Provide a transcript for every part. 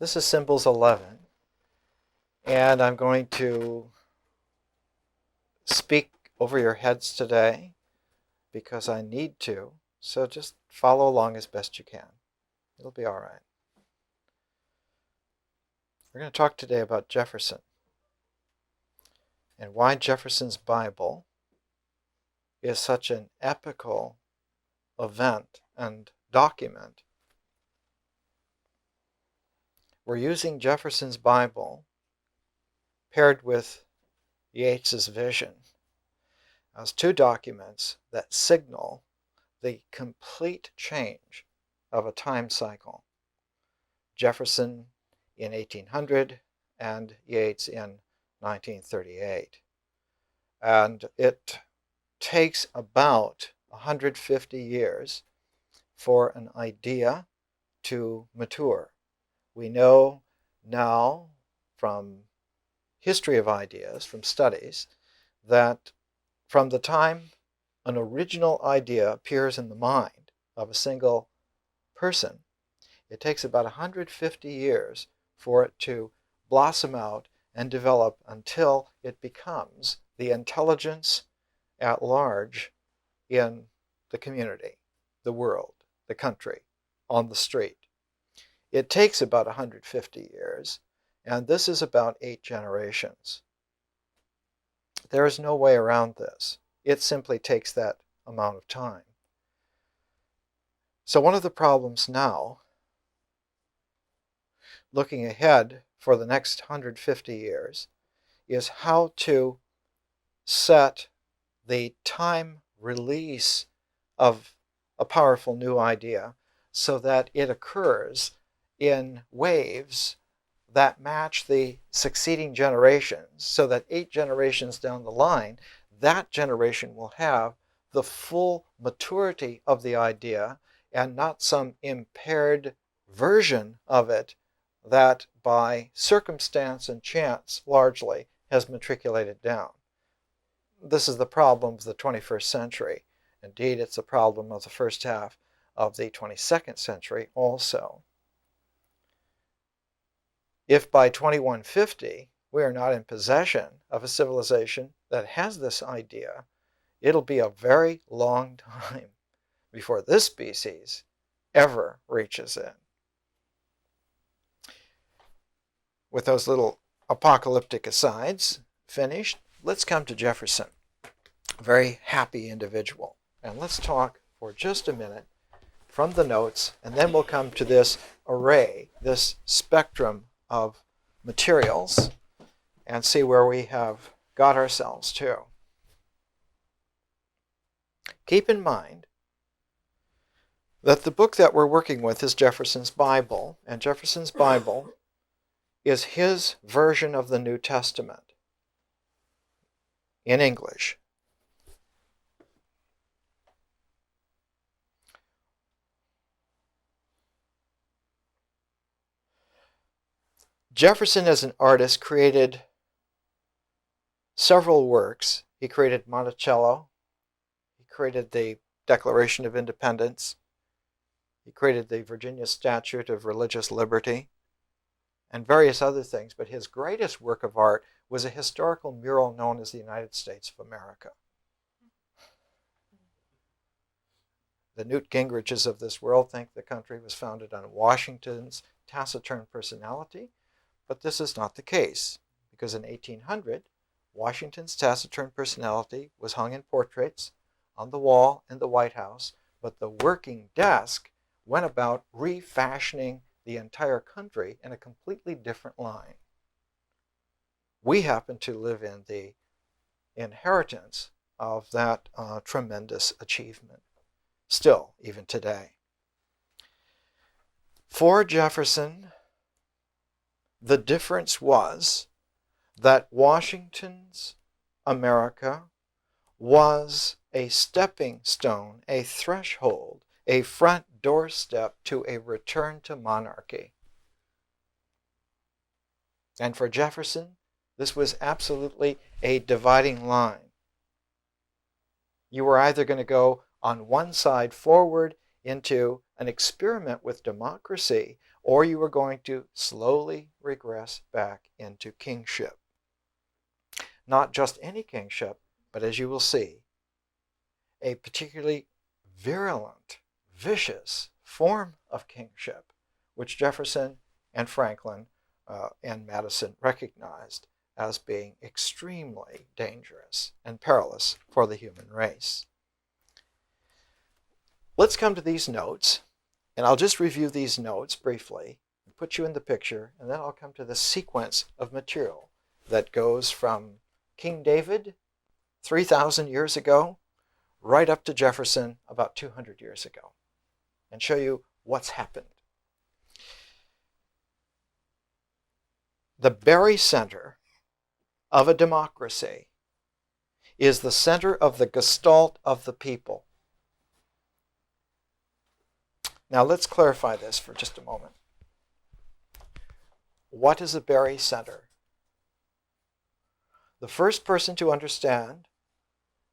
This is Symbols 11, and I'm going to speak over your heads today because I need to, so just follow along as best you can. It'll be all right. We're going to talk today about Jefferson and why Jefferson's Bible is such an epical event and document. We're using Jefferson's Bible paired with Yeats's vision as two documents that signal the complete change of a time cycle. Jefferson in 1800 and Yeats in 1938. And it takes about 150 years for an idea to mature. We know now from history of ideas, from studies, that from the time an original idea appears in the mind of a single person, it takes about 150 years for it to blossom out and develop until it becomes the intelligence at large in the community, the world, the country, on the street. It takes about 150 years, and this is about 8 generations. There is no way around this. It simply takes that amount of time. So one of the problems now, looking ahead for the next 150 years, is how to set the time release of a powerful new idea so that it occurs in waves that match the succeeding generations, so that 8 generations down the line, that generation will have the full maturity of the idea and not some impaired version of it that by circumstance and chance largely has matriculated down. This is the problem of the 21st century. Indeed, it's a problem of the first half of the 22nd century also. If by 2150 we are not in possession of a civilization that has this idea, it'll be a very long time before this species ever reaches it. With those little apocalyptic asides finished, let's come to Jefferson, a very happy individual. And let's talk for just a minute from the notes, and then we'll come to this array, this spectrum of materials, and see where we have got ourselves to. Keep in mind that the book that we're working with is Jefferson's Bible, and Jefferson's Bible is his version of the New Testament in English. Jefferson, as an artist, created several works. He created Monticello. He created the Declaration of Independence. He created the Virginia Statute of Religious Liberty and various other things. But his greatest work of art was a historical mural known as the United States of America. The Newt Gingriches of this world think the country was founded on Washington's taciturn personality. But this is not the case, because in 1800, Washington's taciturn personality was hung in portraits on the wall in the White House, but the working desk went about refashioning the entire country in a completely different line. We happen to live in the inheritance of that tremendous achievement, still, even today. For Jefferson, the difference was that Washington's America was a stepping stone, a threshold, a front doorstep to a return to monarchy. And for Jefferson, this was absolutely a dividing line. You were either going to go on one side forward into an experiment with democracy, or you were going to slowly regress back into kingship. Not just any kingship, but as you will see, a particularly virulent, vicious form of kingship, which Jefferson and Franklin and Madison recognized as being extremely dangerous and perilous for the human race. Let's come to these notes, and I'll just review these notes briefly and put you in the picture, and then I'll come to the sequence of material that goes from King David 3,000 years ago right up to Jefferson about 200 years ago, and show you what's happened. The very center of a democracy is the center of the gestalt of the people. Now let's clarify this for just a moment. What is a very center? The first person to understand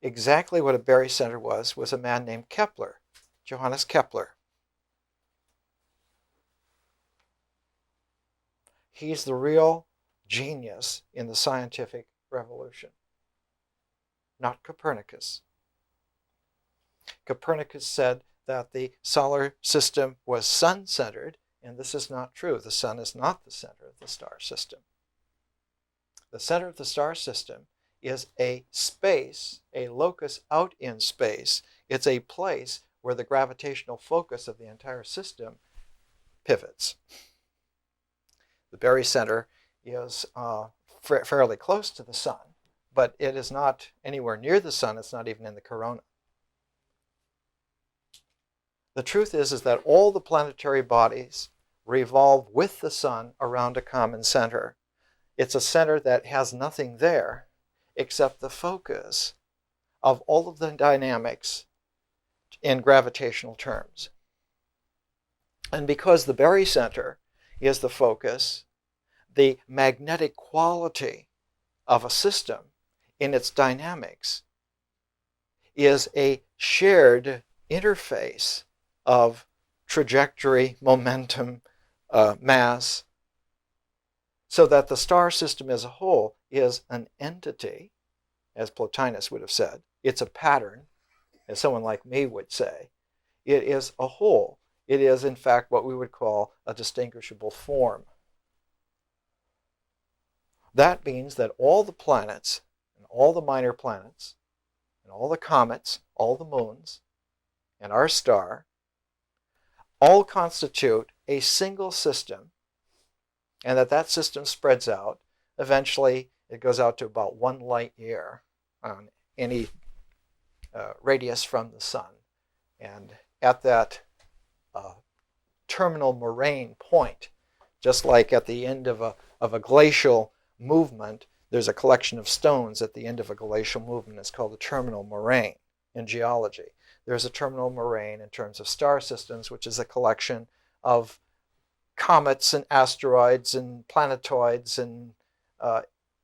exactly what a barycenter was a man named Kepler, Johannes Kepler. He's the real genius in the scientific revolution, not Copernicus. Copernicus said that the solar system was sun-centered, and this is not true. The sun is not the center of the star system. The center of the star system is a space, a locus out in space. It's a place where the gravitational focus of the entire system pivots. The barycenter is fairly close to the sun, but it is not anywhere near the sun. It's not even in the corona. The truth is that all the planetary bodies revolve with the sun around a common center. It's a center that has nothing there except the focus of all of the dynamics in gravitational terms. And because the barycenter is the focus, the magnetic quality of a system in its dynamics is a shared interface of trajectory, momentum, mass, so that the star system as a whole is an entity, as Plotinus would have said. It's a pattern, as someone like me would say. It is a whole. It is, in fact, what we would call a distinguishable form. That means that all the planets, and all the minor planets, and all the comets, all the moons, and our star, all constitute a single system, and that system spreads out. Eventually, it goes out to about 1 light year on any radius from the sun. And at that terminal moraine point, just like at the end of a glacial movement, there's a collection of stones at the end of a glacial movement. It's called a terminal moraine in geology. There's a terminal moraine in terms of star systems, which is a collection of comets and asteroids and planetoids and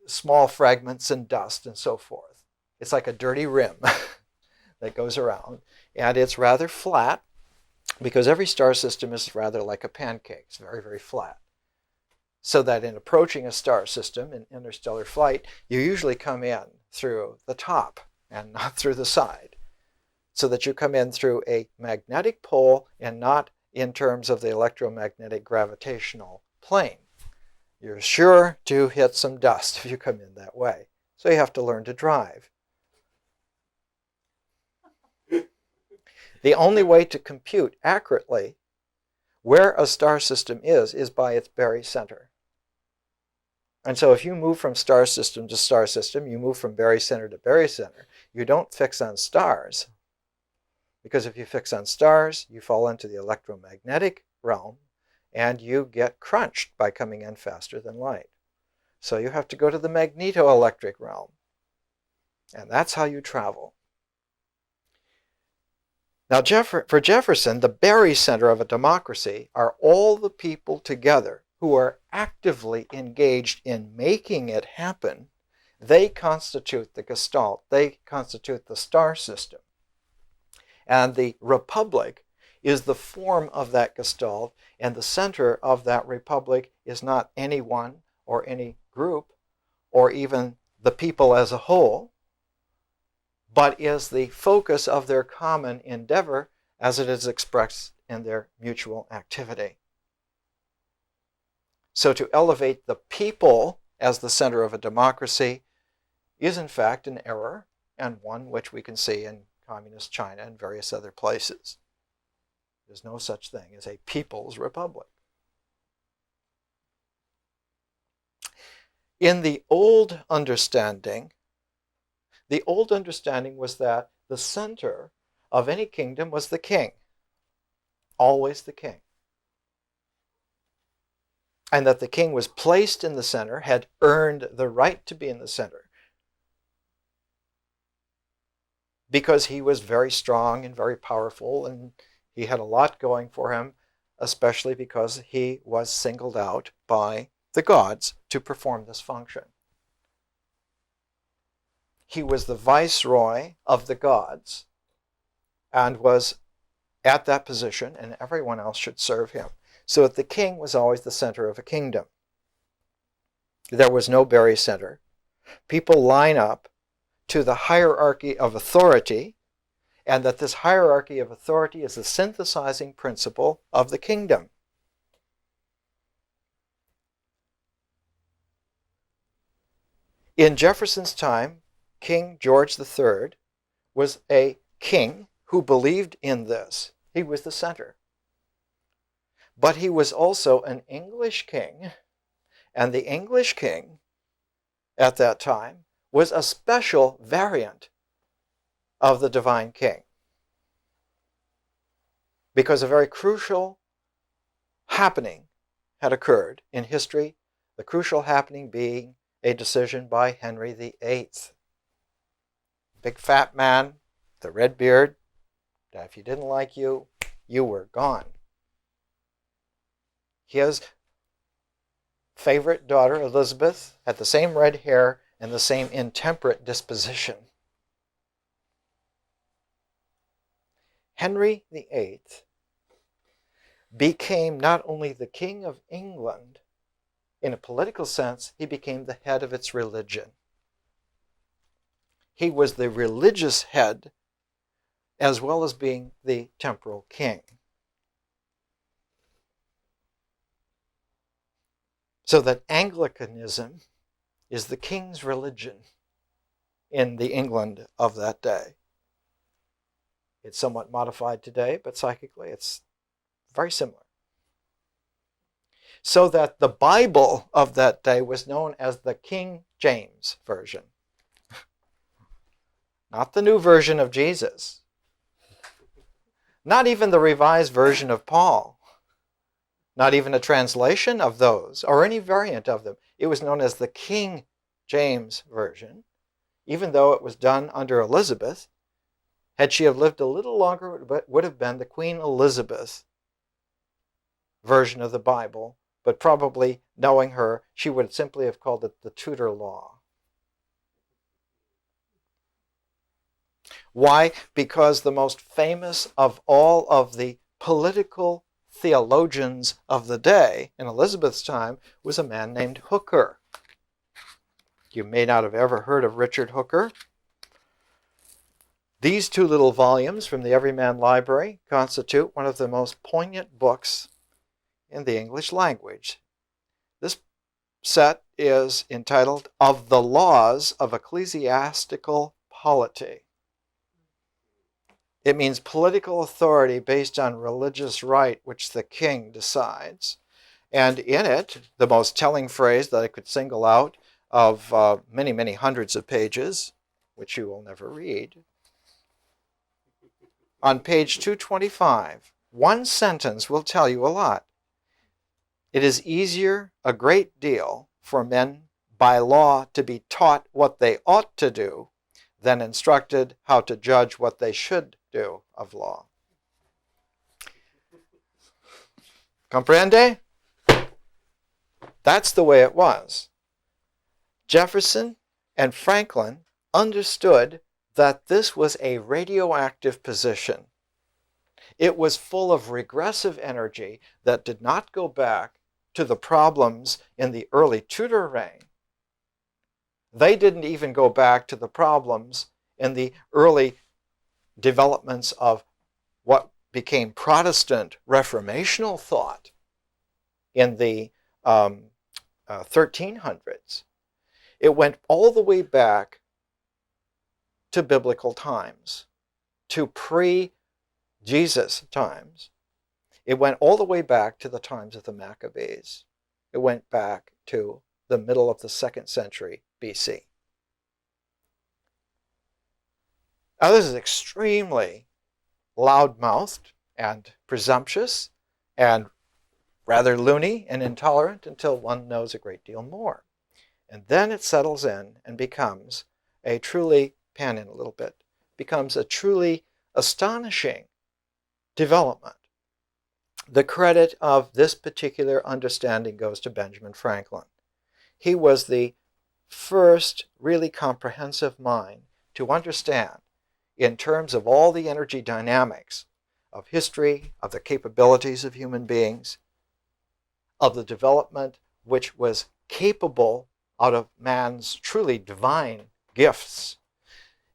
small fragments and dust and so forth. It's like a dirty rim that goes around, and it's rather flat because every star system is rather like a pancake. It's very, very flat. So that in approaching a star system in interstellar flight, you usually come in through the top and not through the side, so that you come in through a magnetic pole and not in terms of the electromagnetic gravitational plane. You're sure to hit some dust if you come in that way. So you have to learn to drive. The only way to compute accurately where a star system is by its barycenter. And so if you move from star system to star system, you move from barycenter to barycenter. You don't fix on stars, because if you fix on stars, you fall into the electromagnetic realm and you get crunched by coming in faster than light. So you have to go to the magnetoelectric realm. And that's how you travel. Now, for Jefferson, the barycenter of a democracy are all the people together who are actively engaged in making it happen. They constitute the gestalt. They constitute the star system. And the republic is the form of that gestalt, and the center of that republic is not anyone or any group or even the people as a whole, but is the focus of their common endeavor as it is expressed in their mutual activity. So to elevate the people as the center of a democracy is in fact an error, and one which we can see in communist China and various other places. There's no such thing as a people's republic. In the old understanding was that the center of any kingdom was the king, always the king. And that the king was placed in the center, had earned the right to be in the center, because he was very strong and very powerful, and he had a lot going for him, especially because he was singled out by the gods to perform this function. He was the viceroy of the gods and was at that position, and everyone else should serve him. So that the king was always the center of a kingdom. There was no barycenter. People line up to the hierarchy of authority, and that this hierarchy of authority is the synthesizing principle of the kingdom. In Jefferson's time, King George III was a king who believed in this. He was the center. But he was also an English king, and the English king at that time was a special variant of the divine king, because a very crucial happening had occurred in history, the crucial happening being a decision by Henry VIII. Big fat man, the red beard, that if he didn't like you, you were gone. His favorite daughter, Elizabeth, had the same red hair and the same intemperate disposition. Henry VIII became not only the King of England, in a political sense, he became the head of its religion. He was the religious head as well as being the temporal king. So that Anglicanism is the king's religion in the England of that day. It's somewhat modified today, but psychically it's very similar. So that the Bible of that day was known as the King James Version. Not the new version of Jesus. Not even the revised version of Paul. Not even a translation of those, or any variant of them. It was known as the King James Version, even though it was done under Elizabeth. Had she have lived a little longer, it would have been the Queen Elizabeth version of the Bible, but probably, knowing her, she would simply have called it the Tudor Law. Why? Because the most famous of all of the political theologians of the day in Elizabeth's time was a man named Hooker. You may not have ever heard of Richard Hooker. These two little volumes from the Everyman Library constitute one of the most poignant books in the English language. This set is entitled Of the Laws of Ecclesiastical Polity. It means political authority based on religious right, which the king decides. And in it, the most telling phrase that I could single out of many, many hundreds of pages, which you will never read, on page 225, one sentence will tell you a lot. It is easier a great deal for men by law to be taught what they ought to do than instructed how to judge what they should do of law. Comprende? That's the way it was. Jefferson and Franklin understood that this was a radioactive position. It was full of regressive energy that did not go back to the problems in the early Tudor reign. They didn't even go back to the problems in the early developments of what became Protestant reformational thought in the 1300s. It went all the way back to biblical times, to pre-Jesus times. It went all the way back to the times of the Maccabees. It went back to the middle of the 2nd century BC. Now, this is extremely loud-mouthed and presumptuous and rather loony and intolerant until one knows a great deal more. And then it settles in and becomes a truly, pan in a little bit, becomes a truly astonishing development. The credit of this particular understanding goes to Benjamin Franklin. He was the first really comprehensive mind to understand, in terms of all the energy dynamics of history, of the capabilities of human beings, of the development which was capable out of man's truly divine gifts.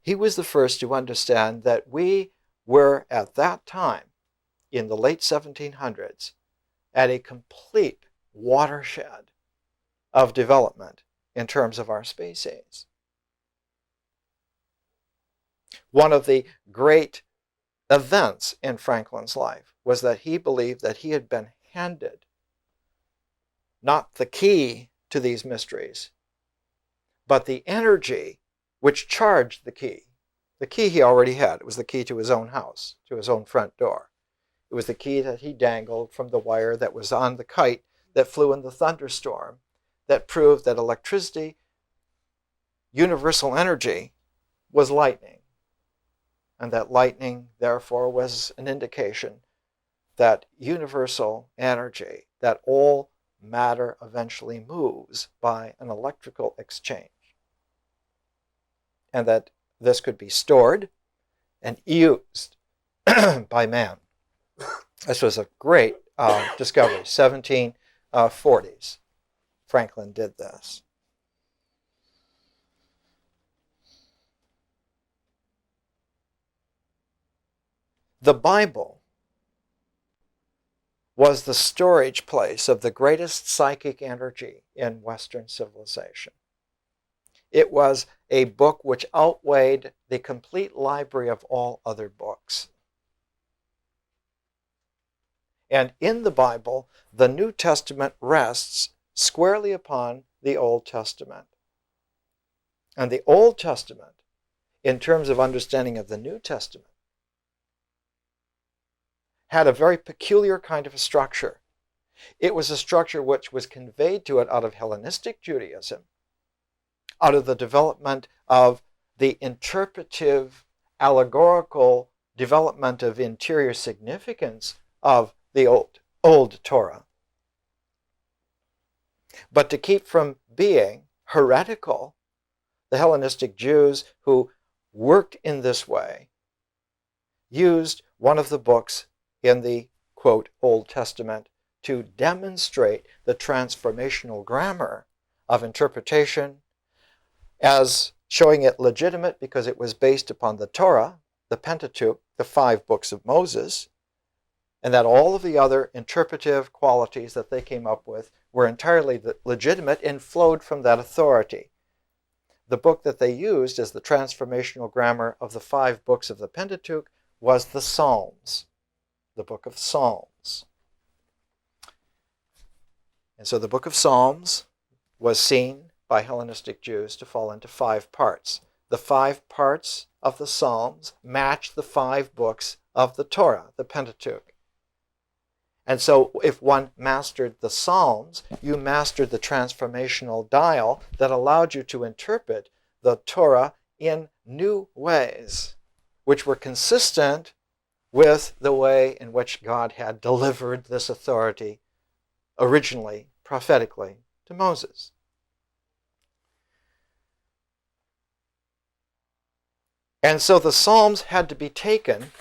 He was the first to understand that we were at that time, in the late 1700s, at a complete watershed of development in terms of our species. One of the great events in Franklin's life was that he believed that he had been handed not the key to these mysteries, but the energy which charged the key. The key he already had. It was the key to his own house, to his own front door. It was the key that he dangled from the wire that was on the kite that flew in the thunderstorm, that proved that electricity, universal energy, was lightning. And that lightning, therefore, was an indication that universal energy, that all matter eventually moves by an electrical exchange. And that this could be stored and used by man. This was a great discovery, 1740s. Franklin did this. The Bible was the storage place of the greatest psychic energy in Western civilization. It was a book which outweighed the complete library of all other books. And in the Bible, the New Testament rests squarely upon the Old Testament. And the Old Testament, in terms of understanding of the New Testament, had a very peculiar kind of a structure. It was a structure which was conveyed to it out of Hellenistic Judaism, out of the development of the interpretive, allegorical development of interior significance of the old Torah. But to keep from being heretical, the Hellenistic Jews who worked in this way used one of the books in the, quote, Old Testament to demonstrate the transformational grammar of interpretation as showing it legitimate because it was based upon the Torah, the Pentateuch, the 5 books of Moses, and that all of the other interpretive qualities that they came up with were entirely legitimate and flowed from that authority. The book that they used as the transformational grammar of the 5 books of the Pentateuch was the Psalms, the book of Psalms. And so the book of Psalms was seen by Hellenistic Jews to fall into 5 parts. The 5 parts of the Psalms match the 5 books of the Torah, the Pentateuch. And so if one mastered the Psalms, you mastered the transformational dial that allowed you to interpret the Torah in new ways, which were consistent with the way in which God had delivered this authority originally, prophetically, to Moses. And so the Psalms had to be taken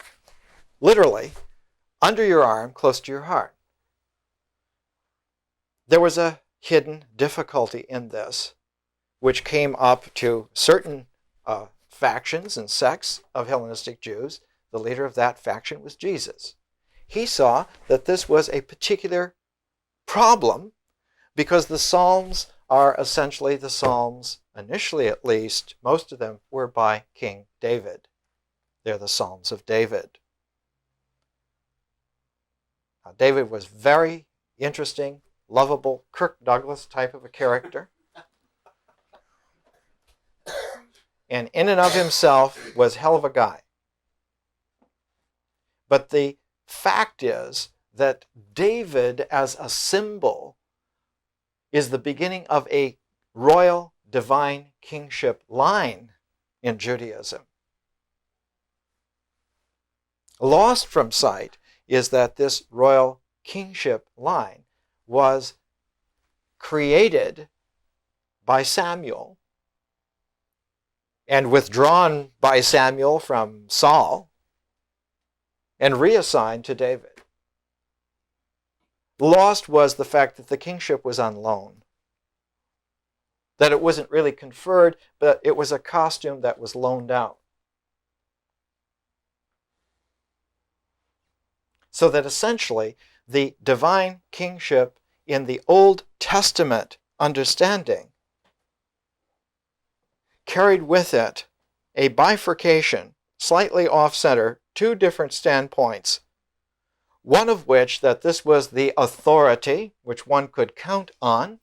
literally under your arm, close to your heart. There was a hidden difficulty in this, which came up to certain factions and sects of Hellenistic Jews. The leader of that faction was Jesus. He saw that this was a particular problem because the Psalms are essentially the Psalms, initially at least, most of them were by King David. They're the Psalms of David. Now, David was very interesting, lovable, Kirk Douglas type of a character. And in and of himself was a hell of a guy. But the fact is that David as a symbol is the beginning of a royal divine kingship line in Judaism. Lost from sight is that this royal kingship line was created by Samuel and withdrawn by Samuel from Saul and reassigned to David. Lost was the fact that the kingship was on loan, that it wasn't really conferred, but it was a costume that was loaned out. So that essentially the divine kingship in the Old Testament understanding carried with it a bifurcation, slightly off-center, two different standpoints. One of which that this was the authority which one could count on.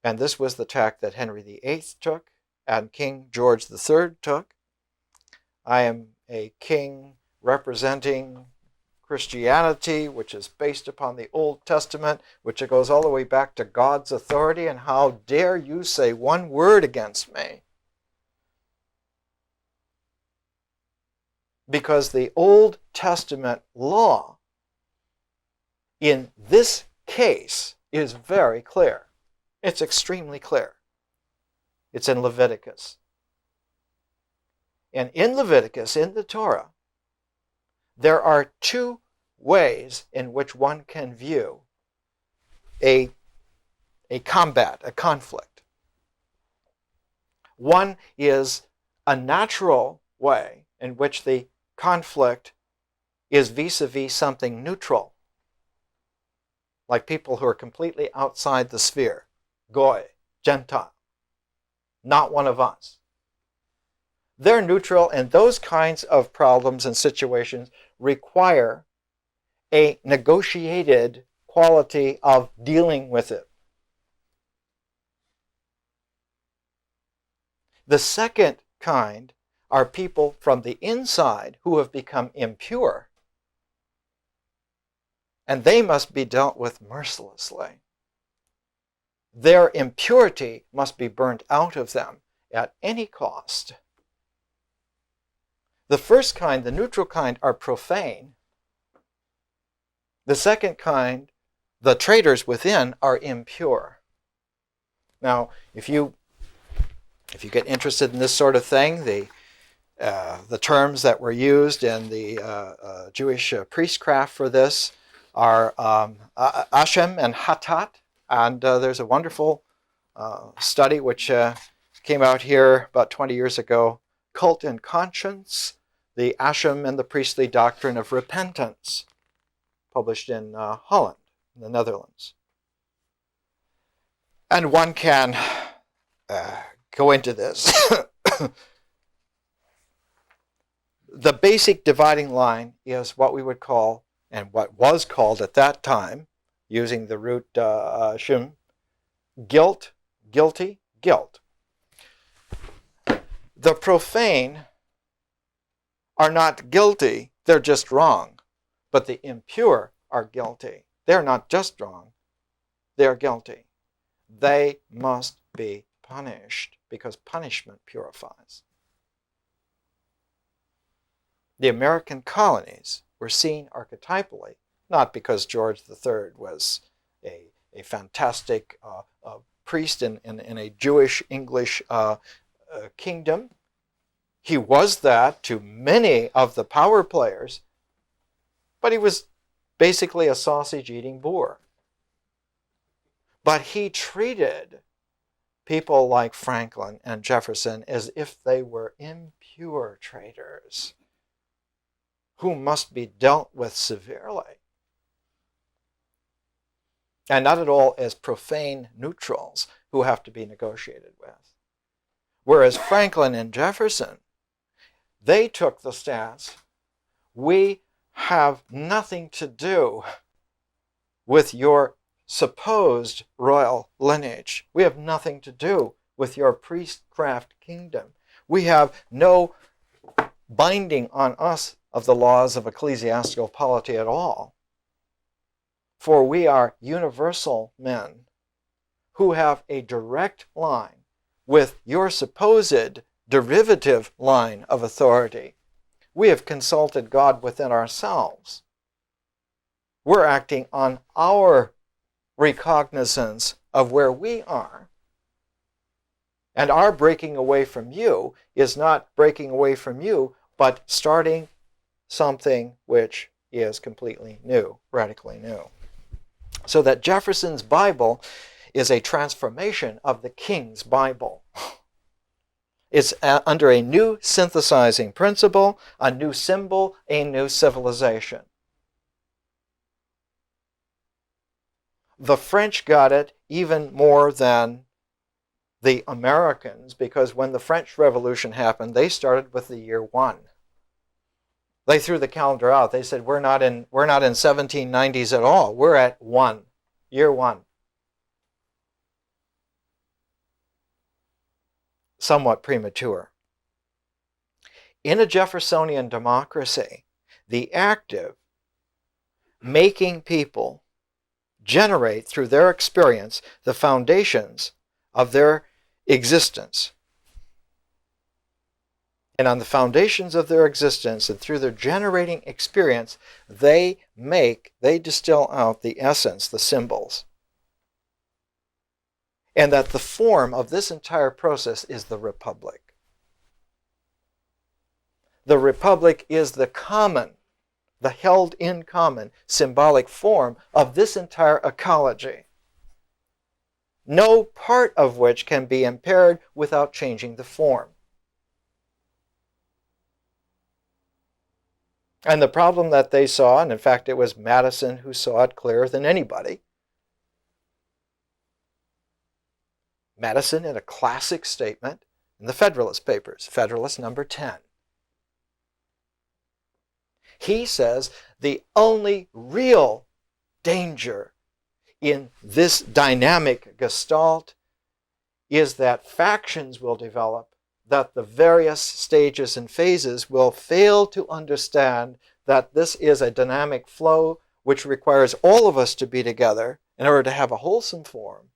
And this was the tack that Henry VIII took and King George III took. I am a king representing Christianity, which is based upon the Old Testament, which goes all the way back to God's authority, and how dare you say one word against me? Because the Old Testament law in this case is very clear. It's extremely clear. It's in Leviticus. And in Leviticus, in the Torah, there are two ways in which one can view a combat, a conflict. One is a natural way in which the conflict is vis-a-vis something neutral, like people who are completely outside the sphere, Goy, Gentile, not one of us. They're neutral, and those kinds of problems and situations require a negotiated quality of dealing with it. The second kind are people from the inside who have become impure, and they must be dealt with mercilessly. Their impurity must be burnt out of them at any cost. The first kind, the neutral kind, are profane. The second kind, the traitors within, are impure. Now, if you get interested in this sort of thing, the terms that were used in the Jewish priestcraft for this are Ashem and Hatat, and there's a wonderful study which came out here about 20 years ago, Cult and Conscience, the Ashem and the Priestly Doctrine of Repentance, published in Holland, in the Netherlands. And one can go into this. The basic dividing line is what we would call, and what was called at that time, using the root shum, guilt, guilty, guilt. The profane are not guilty, they're just wrong. But the impure are guilty. They're not just wrong, they're guilty. They must be punished because punishment purifies. The American colonies were seen archetypally, not because George III was a fantastic priest in a Jewish English kingdom, He was that to many of the power players, but he was basically a sausage-eating boor. But he treated people like Franklin and Jefferson as if they were impure traitors who must be dealt with severely, and not at all as profane neutrals who have to be negotiated with. Whereas Franklin and Jefferson, they took the stance, we have nothing to do with your supposed royal lineage. We have nothing to do with your priestcraft kingdom. We have no binding on us of the laws of ecclesiastical polity at all. For we are universal men who have a direct line with your supposed derivative line of authority. We have consulted God within ourselves. We're acting on our recognizance of where we are. And our breaking away from you is not breaking away from you, but starting something which is completely new, radically new. So that Jefferson's Bible is a transformation of the King's Bible. It's under a new synthesizing principle, a new symbol, a new civilization. The French got it even more than the Americans, because when the French Revolution happened, they started with the year 1. They threw the calendar out. They said, we're not in 1790s at all. We're at 1, year 1. Somewhat premature. In a Jeffersonian democracy, the active, making people generate through their experience the foundations of their existence. And on the foundations of their existence and through their generating experience, they distill out the essence, the symbols. And that the form of this entire process is the Republic. The Republic is the common, the held in common symbolic form of this entire ecology, no part of which can be impaired without changing the form. And the problem that they saw, and in fact it was Madison who saw it clearer than anybody, Madison in a classic statement in the Federalist Papers, Federalist number 10. He says the only real danger in this dynamic gestalt is that factions will develop, that the various stages and phases will fail to understand that this is a dynamic flow which requires all of us to be together in order to have a wholesome form.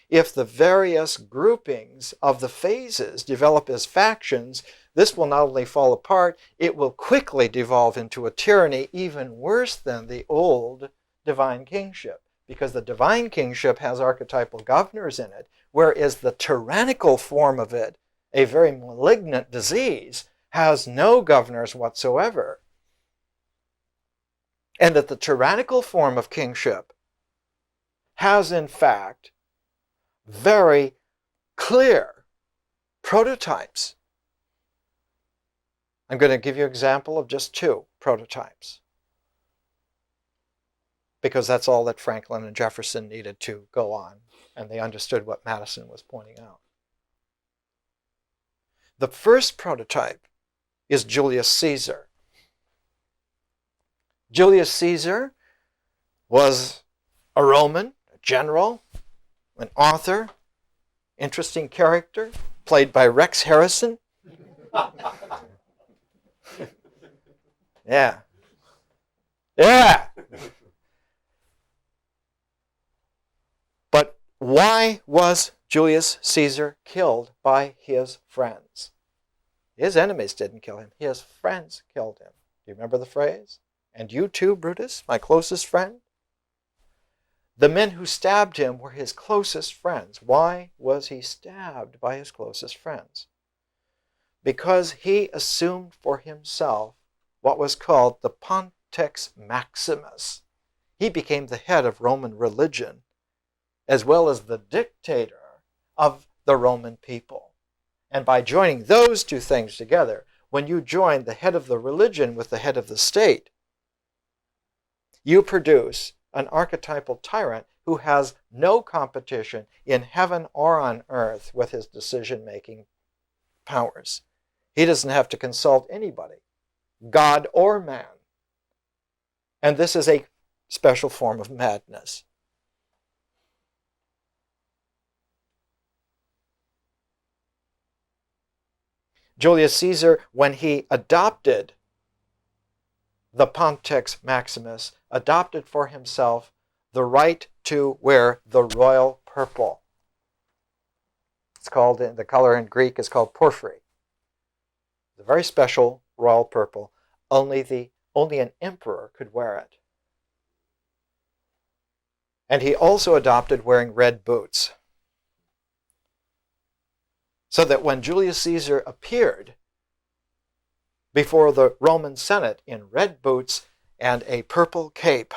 If the various groupings of the phases develop as factions, this will not only fall apart, it will quickly devolve into a tyranny even worse than the old divine kingship, because the divine kingship has archetypal governors in it, whereas the tyrannical form of it, a very malignant disease, has no governors whatsoever. And that the tyrannical form of kingship has in fact very clear prototypes. I'm going to give you an example of just 2 prototypes, because that's all that Franklin and Jefferson needed to go on, and they understood what Madison was pointing out. The first prototype is Julius Caesar. Julius Caesar was a Roman, a general, an author, interesting character, played by Rex Harrison. Yeah. Yeah. But why was Julius Caesar killed by his friends? His enemies didn't kill him. His friends killed him. Do you remember the phrase? And you too, Brutus, my closest friend? The men who stabbed him were his closest friends. Why was he stabbed by his closest friends? because he assumed for himself what was called the Pontifex Maximus. He became the head of Roman religion, as well as the dictator of the Roman people. And by joining those two things together, when you join the head of the religion with the head of the state, you produce an archetypal tyrant who has no competition in heaven or on earth with his decision-making powers. He doesn't have to consult anybody, God or man. And this is a special form of madness. Julius Caesar, when he adopted the Pontifex Maximus, adopted for himself the right to wear the royal purple. It's called, the color in Greek is called porphyry. The very special royal purple. Only an emperor could wear it. And he also adopted wearing red boots. So that when Julius Caesar appeared before the Roman Senate in red boots and a purple cape,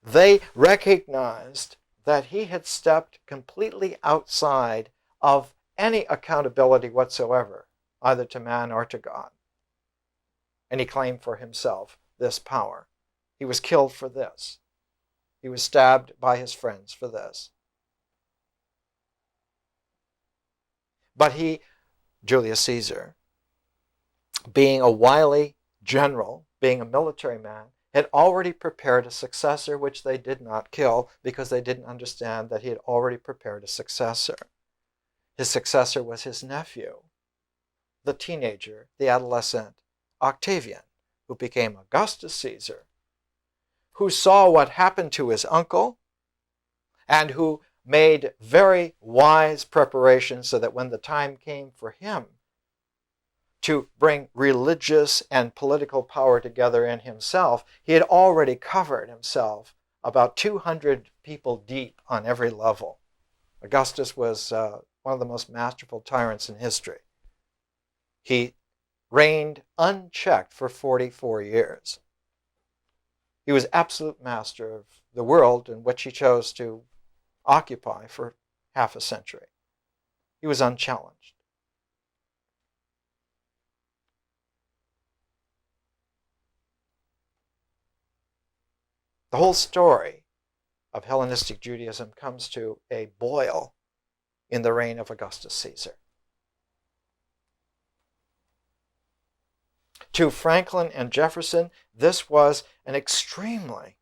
they recognized that he had stepped completely outside of any accountability whatsoever, either to man or to God. And he claimed for himself this power. He was killed for this. He was stabbed by his friends for this. But he, Julius Caesar, being a wily general, being a military man, had already prepared a successor which they did not kill because they didn't understand that he had already prepared a successor. His successor was his nephew, the teenager, the adolescent, Octavian, who became Augustus Caesar, who saw what happened to his uncle and who made very wise preparations so that when the time came for him to bring religious and political power together in himself, he had already covered himself about 200 people deep on every level. Augustus was one of the most masterful tyrants in history. He reigned unchecked for 44 years. He was absolute master of the world in which he chose to occupy for half a century. He was unchallenged. The whole story of Hellenistic Judaism comes to a boil in the reign of Augustus Caesar. To Franklin and Jefferson, this was an extremely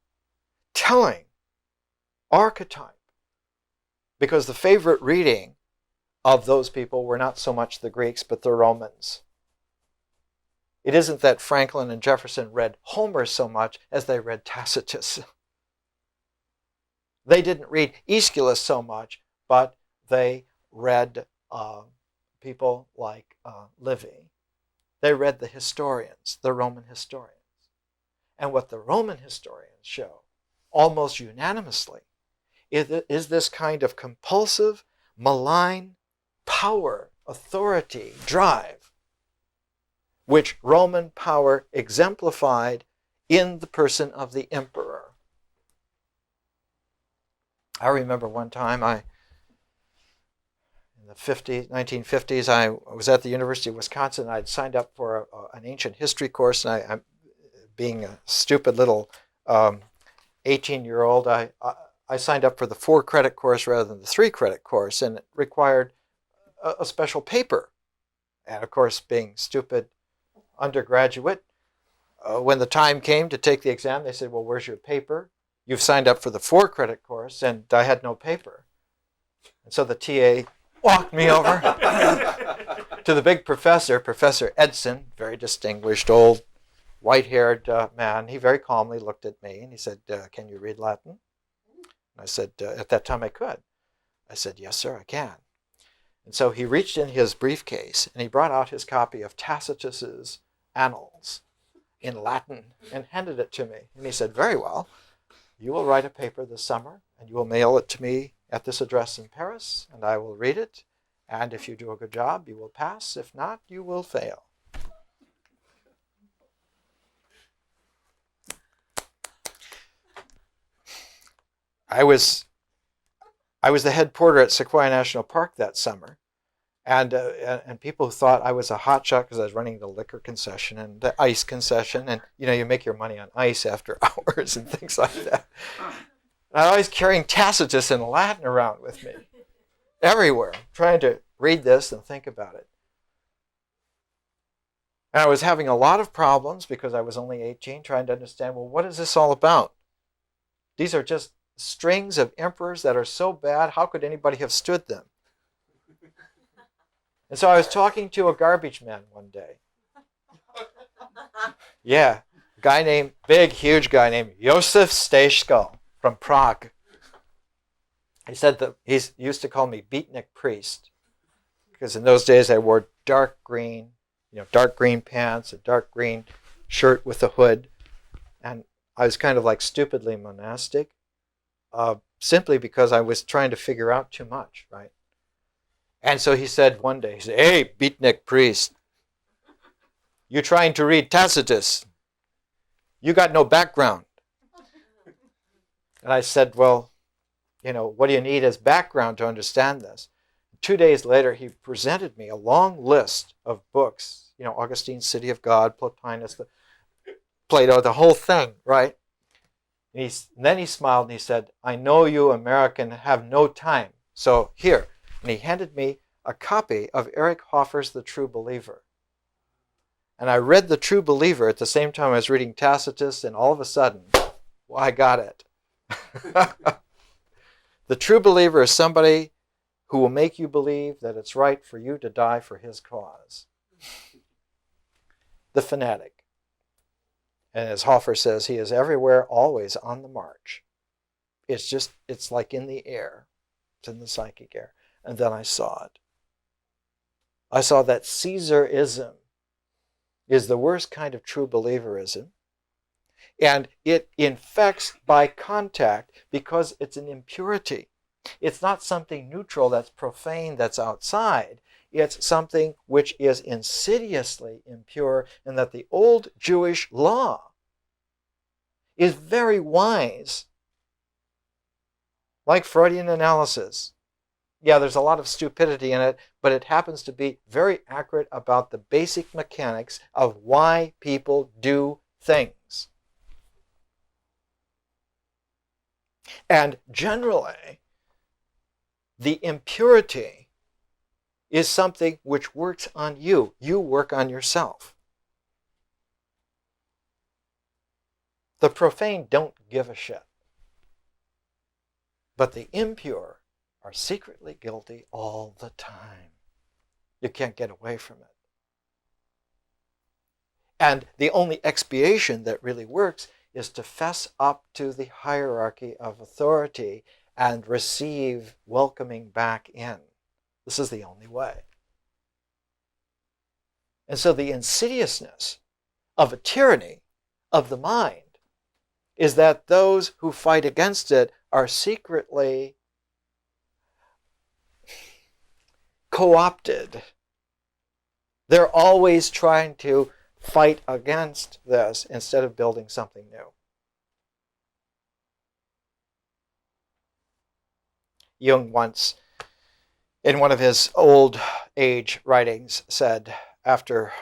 telling archetype, because the favorite reading of those people were not so much the Greeks, but the Romans. It isn't that Franklin and Jefferson read Homer so much as they read Tacitus. They didn't read Aeschylus so much, but they read people like Livy. They read the historians, the Roman historians. And what the Roman historians show, almost unanimously, is this kind of compulsive, malign power, authority, drive, which Roman power exemplified in the person of the emperor. I remember one time in the 1950s, I was at the University of Wisconsin. I'd signed up for an ancient history course, and I being a stupid little 18-year-old, I signed up for the 4-credit course rather than the 3-credit course, and it required a special paper. And of course, being stupid undergraduate, when the time came to take the exam, they said, well, where's your paper? You've signed up for the 4-credit course, and I had no paper. And so the TA walked me over to the big professor, Professor Edson, very distinguished, old, white-haired man. He very calmly looked at me, and he said, can you read Latin? And I said, at that time I could. I said, yes, sir, I can. And so he reached in his briefcase, and he brought out his copy of Tacitus's Annals in Latin and handed it to me. And he said, very well, you will write a paper this summer, and you will mail it to me at this address in Paris, and I will read it, And if you do a good job, you will pass. If not, you will fail. I was the head porter at Sequoia National Park that summer. And people thought I was a hotshot because I was running the liquor concession and the ice concession. And, you make your money on ice after hours and things like that. And I was always carrying Tacitus and Latin around with me everywhere, trying to read this and think about it. And I was having a lot of problems because I was only 18, trying to understand, well, what is this all about? These are just strings of emperors that are so bad, how could anybody have stood them? And so I was talking to a garbage man one day. Yeah, huge guy named Josef Stejskal from Prague. He said that he used to call me beatnik priest because in those days I wore dark green pants, a dark green shirt with a hood, and I was kind of like stupidly monastic, simply because I was trying to figure out too much, right? And so he said one day, "Hey, beatnik priest, you trying to read Tacitus? You got no background." And I said, "Well, what do you need as background to understand this?" 2 days later, he presented me a long list of books, Augustine's City of God, Plotinus, Plato, the whole thing, right? And then he smiled and he said, "I know you American have no time, so here." And he handed me a copy of Erich Hoffer's The True Believer. And I read The True Believer at the same time I was reading Tacitus, and all of a sudden, well, I got it. The true believer is somebody who will make you believe that it's right for you to die for his cause. The fanatic. And as Hoffer says, he is everywhere, always on the march. It's like in the air. It's in the psychic air. And then I saw it. I saw that Caesarism is the worst kind of true believerism. And it infects by contact because it's an impurity. It's not something neutral that's profane, that's outside. It's something which is insidiously impure, and that the old Jewish law is very wise. Like Freudian analysis. Yeah, there's a lot of stupidity in it, but it happens to be very accurate about the basic mechanics of why people do things. And generally, the impurity is something which works on you. You work on yourself. The profane don't give a shit. But the impure are secretly guilty all the time. You can't get away from it. And the only expiation that really works is to fess up to the hierarchy of authority and receive welcoming back in. This is the only way. And so the insidiousness of a tyranny of the mind is that those who fight against it are secretly co-opted. They're always trying to fight against this instead of building something new. Jung once, in one of his old age writings, said, after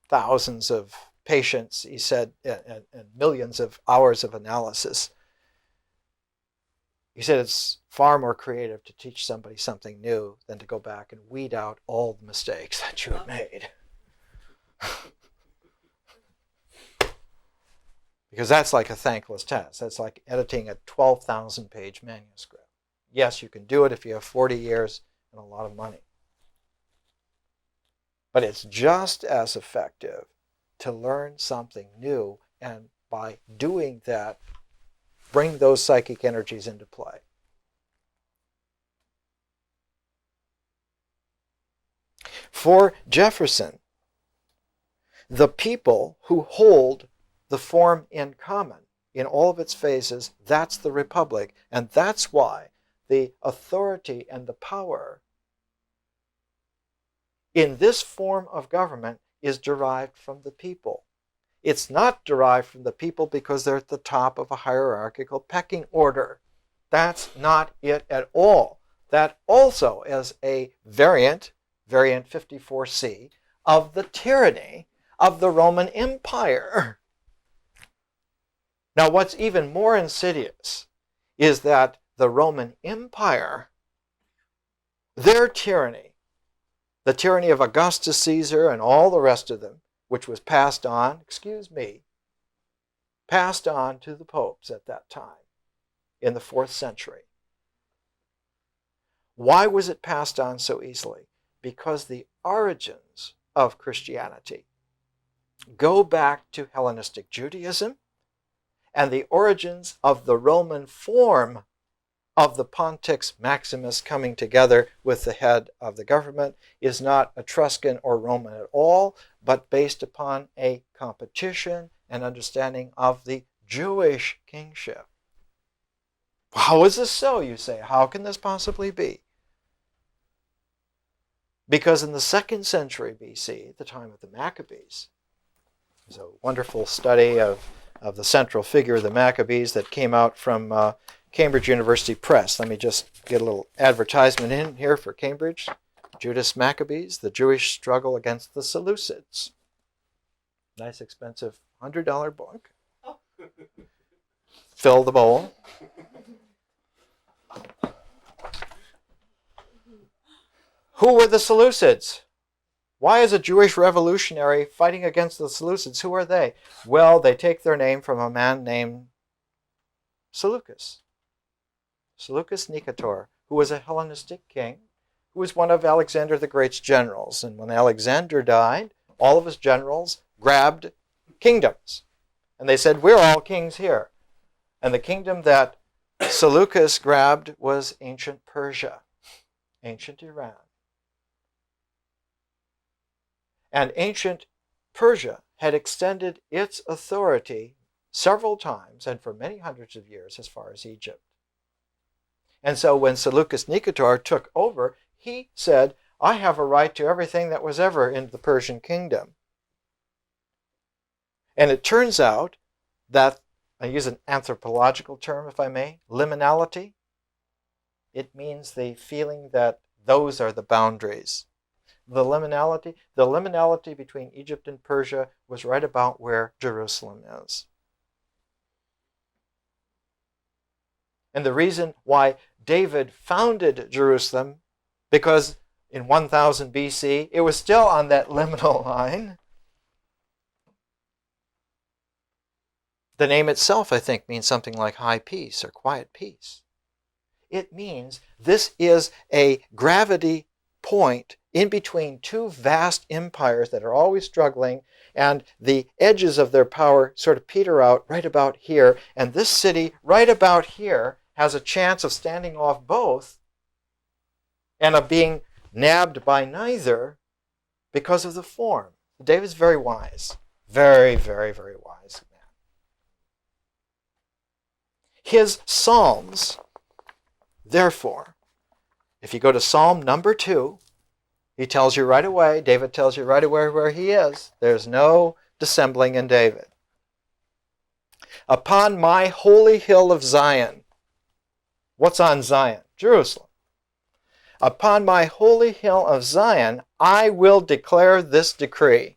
thousands of patients, he said, and millions of hours of analysis, he said it's far more creative to teach somebody something new than to go back and weed out all the mistakes that you have made. Because that's like a thankless task. That's like editing a 12,000-page manuscript. Yes, you can do it if you have 40 years and a lot of money. But it's just as effective to learn something new, and by doing that, bring those psychic energies into play. For Jefferson, the people who hold the form in common in all of its phases, that's the republic, and that's why the authority and the power in this form of government is derived from the people. It's not derived from the people because they're at the top of a hierarchical pecking order. That's not it at all. That also is a variant 54C, of the tyranny of the Roman Empire. Now, what's even more insidious is that the Roman Empire, their tyranny, the tyranny of Augustus Caesar and all the rest of them, which was passed on, passed on to the popes at that time in the 4th century. Why was it passed on so easily? Because the origins of Christianity go back to Hellenistic Judaism, and the origins of the Roman form of the Pontifex Maximus coming together with the head of the government is not Etruscan or Roman at all, but based upon a competition and understanding of the Jewish kingship. How is this so, you say? How can this possibly be? Because in the 2nd century BC, the time of the Maccabees, there's a wonderful study of the central figure of the Maccabees that came out from Cambridge University Press. Let me just get a little advertisement in here for Cambridge. Judas Maccabees, the Jewish Struggle Against the Seleucids. Nice, expensive $100 book. Fill the bowl. Who were the Seleucids? Why is a Jewish revolutionary fighting against the Seleucids? Who are they? Well, they take their name from a man named Seleucus. Seleucus Nicator, who was a Hellenistic king, who was one of Alexander the Great's generals. And when Alexander died, all of his generals grabbed kingdoms. And they said, we're all kings here. And the kingdom that Seleucus grabbed was ancient Persia, ancient Iran. And ancient Persia had extended its authority several times and for many hundreds of years as far as Egypt. And so when Seleucus Nicator took over, he said, I have a right to everything that was ever in the Persian kingdom. And it turns out that, I use an anthropological term if I may, liminality. It means the feeling that those are the boundaries. The liminality between Egypt and Persia was right about where Jerusalem is. And the reason why David founded Jerusalem, because in 1000 BC, it was still on that liminal line. The name itself, I think, means something like high peace or quiet peace. It means this is a gravity point in between two vast empires that are always struggling, and the edges of their power sort of peter out right about here, and this city right about here has a chance of standing off both and of being nabbed by neither because of the form. David's very wise. Very, very, very wise man. His Psalms, therefore, if you go to Psalm number 2, he tells you right away, David tells you right away where he is. There's no dissembling in David. Upon my holy hill of Zion. What's on Zion? Jerusalem. Upon my holy hill of Zion, I will declare this decree.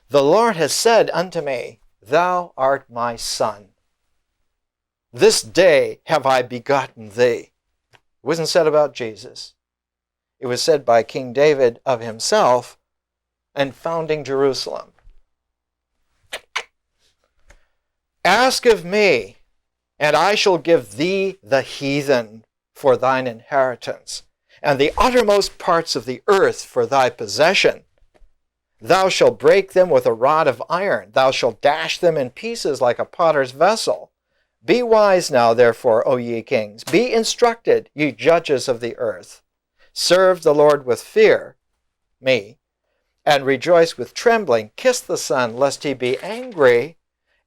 The Lord has said unto me, Thou art my son. This day have I begotten thee. It wasn't said about Jesus. It was said by King David of himself and founding Jerusalem. Ask of me, and I shall give thee the heathen for thine inheritance, and the uttermost parts of the earth for thy possession. Thou shalt break them with a rod of iron. Thou shalt dash them in pieces like a potter's vessel. Be wise now, therefore, O ye kings. Be instructed, ye judges of the earth. Serve the Lord with fear, me, and rejoice with trembling. Kiss the Son, lest he be angry,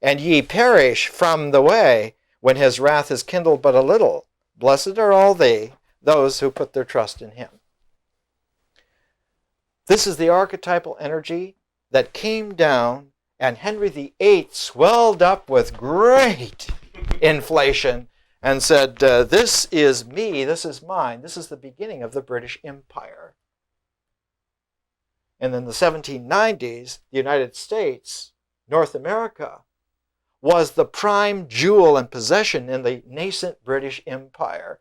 and ye perish from the way, when his wrath is kindled but a little. Blessed are all those who put their trust in him. This is the archetypal energy that came down, and Henry VIII swelled up with great inflation and said, this is me, this is mine, this is the beginning of the British Empire. And in the 1790s, the United States, North America, was the prime jewel and possession in the nascent British Empire.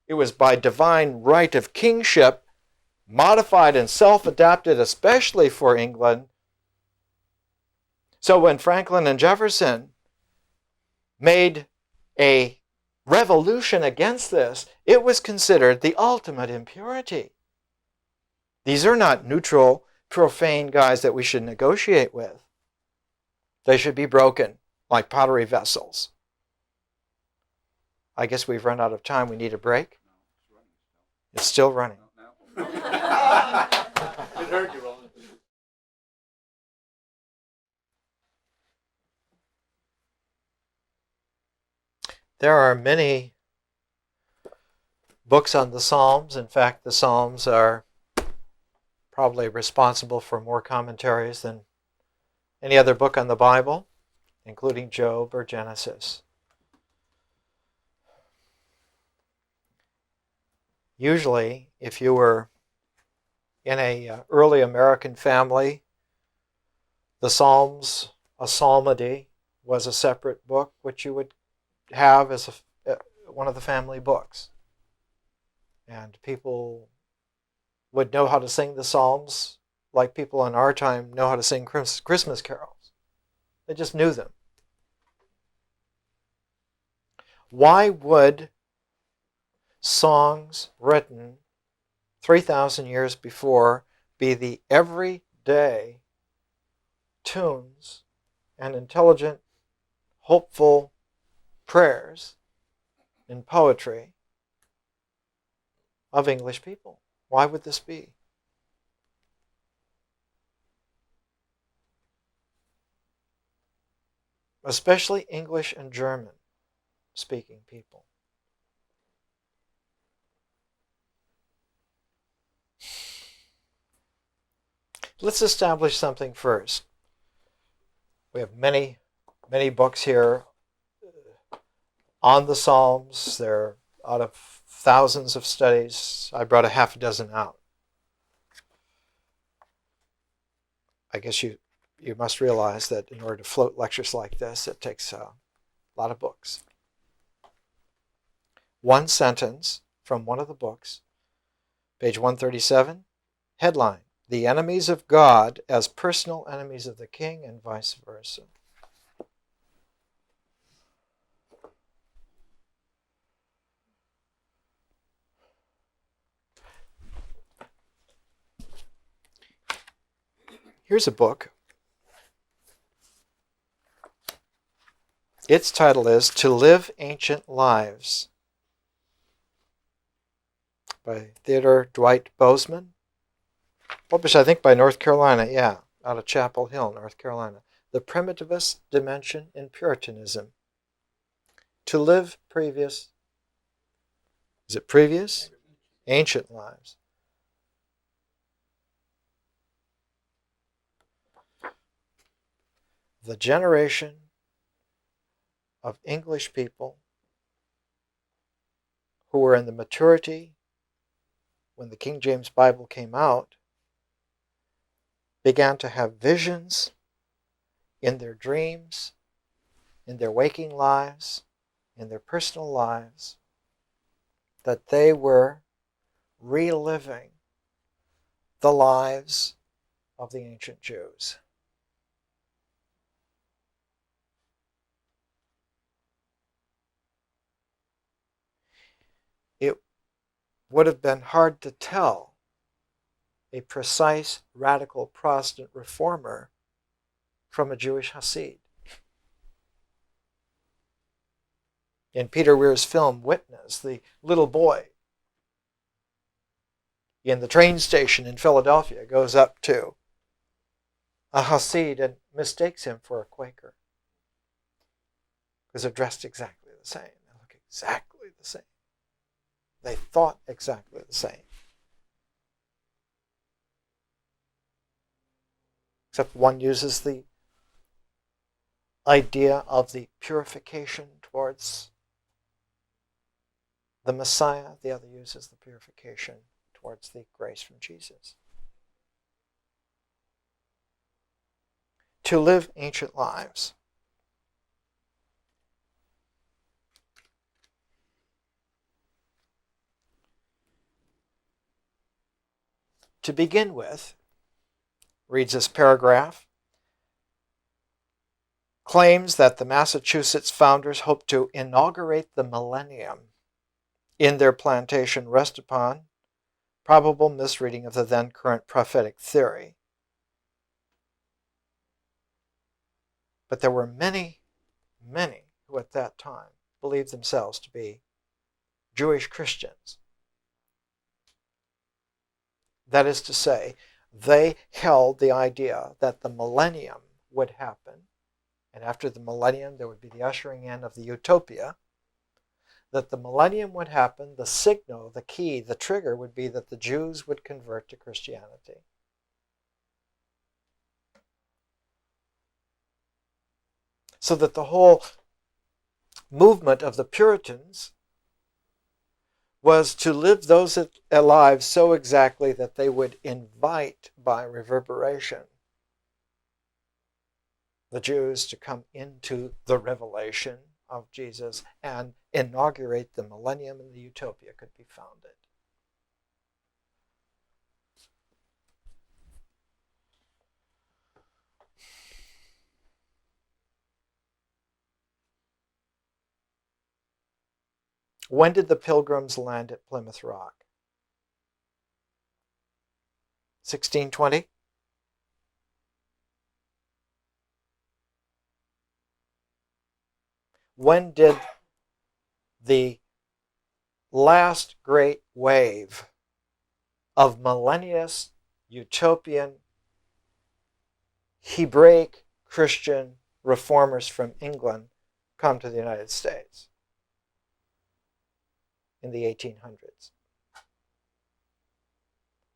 It was by divine right of kingship, modified and self-adapted especially for England. So when Franklin and Jefferson made a revolution against this, it was considered the ultimate impurity. These are not neutral, profane guys that we should negotiate with. They should be broken like pottery vessels. I guess we've run out of time. We need a break. It's still running. It heard you, Roland. There are many books on the Psalms. In fact, the Psalms are probably responsible for more commentaries than any other book on the Bible, including Job or Genesis. Usually, if you were in an early American family, the Psalms, a psalmody, was a separate book which you would have as one of the family books. And people would know how to sing the Psalms like people in our time know how to sing Christmas carols. They just knew them. Why would songs written 3,000 years before be the everyday tunes and intelligent, hopeful prayers in poetry of English people? Why would this be? Especially English and German speaking people. Let's establish something first. We have many books here on the Psalms. They're out of thousands of studies. I brought a half a dozen out. I guess you must realize that in order to float lectures like this, it takes a lot of books. One sentence from one of the books, page 137, headline, "The Enemies of God as Personal Enemies of the King and Vice Versa." Here's a book. Its title is To Live Ancient Lives by Theodore Dwight Bozeman. Published, I think, by North Carolina, out of Chapel Hill, North Carolina. The Primitivist Dimension in Puritanism. To live previous, is it previous? Ancient lives. The generation of English people who were in the maturity when the King James Bible came out began to have visions in their dreams, in their waking lives, in their personal lives, that they were reliving the lives of the ancient Jews. It would have been hard to tell a precise, radical Protestant reformer from a Jewish Hasid. In Peter Weir's film Witness, the little boy in the train station in Philadelphia goes up to a Hasid and mistakes him for a Quaker because they're dressed exactly the same. They look exactly the same. They thought exactly the same. except one uses the idea of the purification towards the Messiah, the other uses the purification towards the grace from Jesus. To live ancient lives. To begin with, reads this paragraph, claims that the Massachusetts founders hoped to inaugurate the millennium in their plantation rest upon probable misreading of the then current prophetic theory. But there were many who at that time believed themselves to be Jewish Christians. That is to say, they held the idea that the millennium would happen, and after the millennium there would be the ushering in of the utopia, that the millennium would happen, the signal, the key, the trigger would be that the Jews would convert to Christianity. So that the whole movement of the Puritans was to live those lives so exactly that they would invite by reverberation the Jews to come into the revelation of Jesus and inaugurate the millennium, and the utopia could be founded. When did the Pilgrims land at Plymouth Rock? 1620? When did the last great wave of millennialist, utopian, Hebraic Christian reformers from England come to the United States? In the 1800s.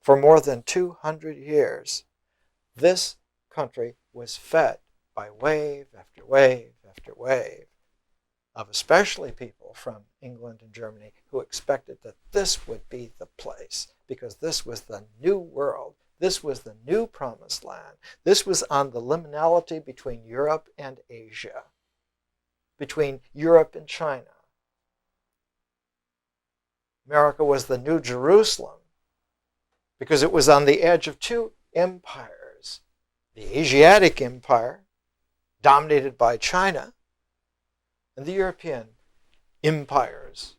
For more than 200 years, this country was fed by wave after wave after wave of especially people from England and Germany who expected that this would be the place because this was the new world. This was the new promised land. This was on the liminality between Europe and Asia, between Europe and China. America was the New Jerusalem because it was on the edge of two empires. The Asiatic Empire, dominated by China, and the European empires.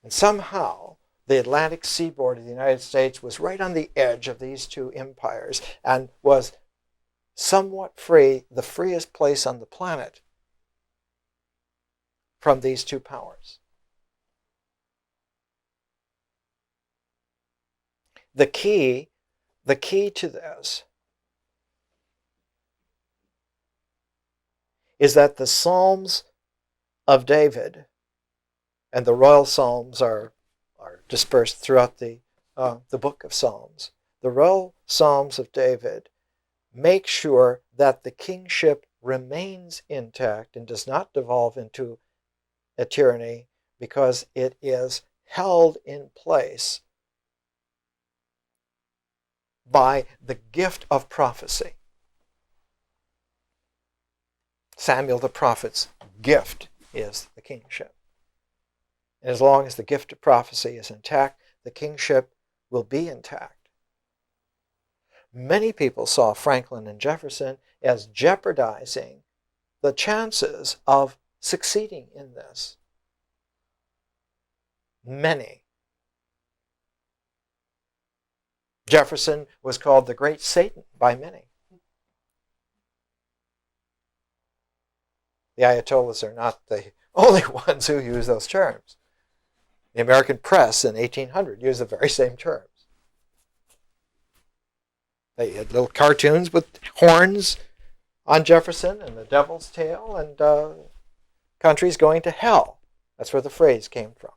And somehow, the Atlantic seaboard of the United States was right on the edge of these two empires and was somewhat free, the freest place on the planet from these two powers. The key to this is that the Psalms of David, and the royal Psalms are dispersed throughout the book of Psalms. The royal Psalms of David make sure that the kingship remains intact and does not devolve into a tyranny because it is held in place by the gift of prophecy. Samuel the prophet's gift is the kingship. And as long as the gift of prophecy is intact, the kingship will be intact. Many people saw Franklin and Jefferson as jeopardizing the chances of succeeding in this. Many. Jefferson was called the Great Satan by many. The Ayatollahs are not the only ones who use those terms. The American press in 1800 used the very same terms. They had little cartoons with horns on Jefferson and the devil's tail and countries going to hell. That's where the phrase came from.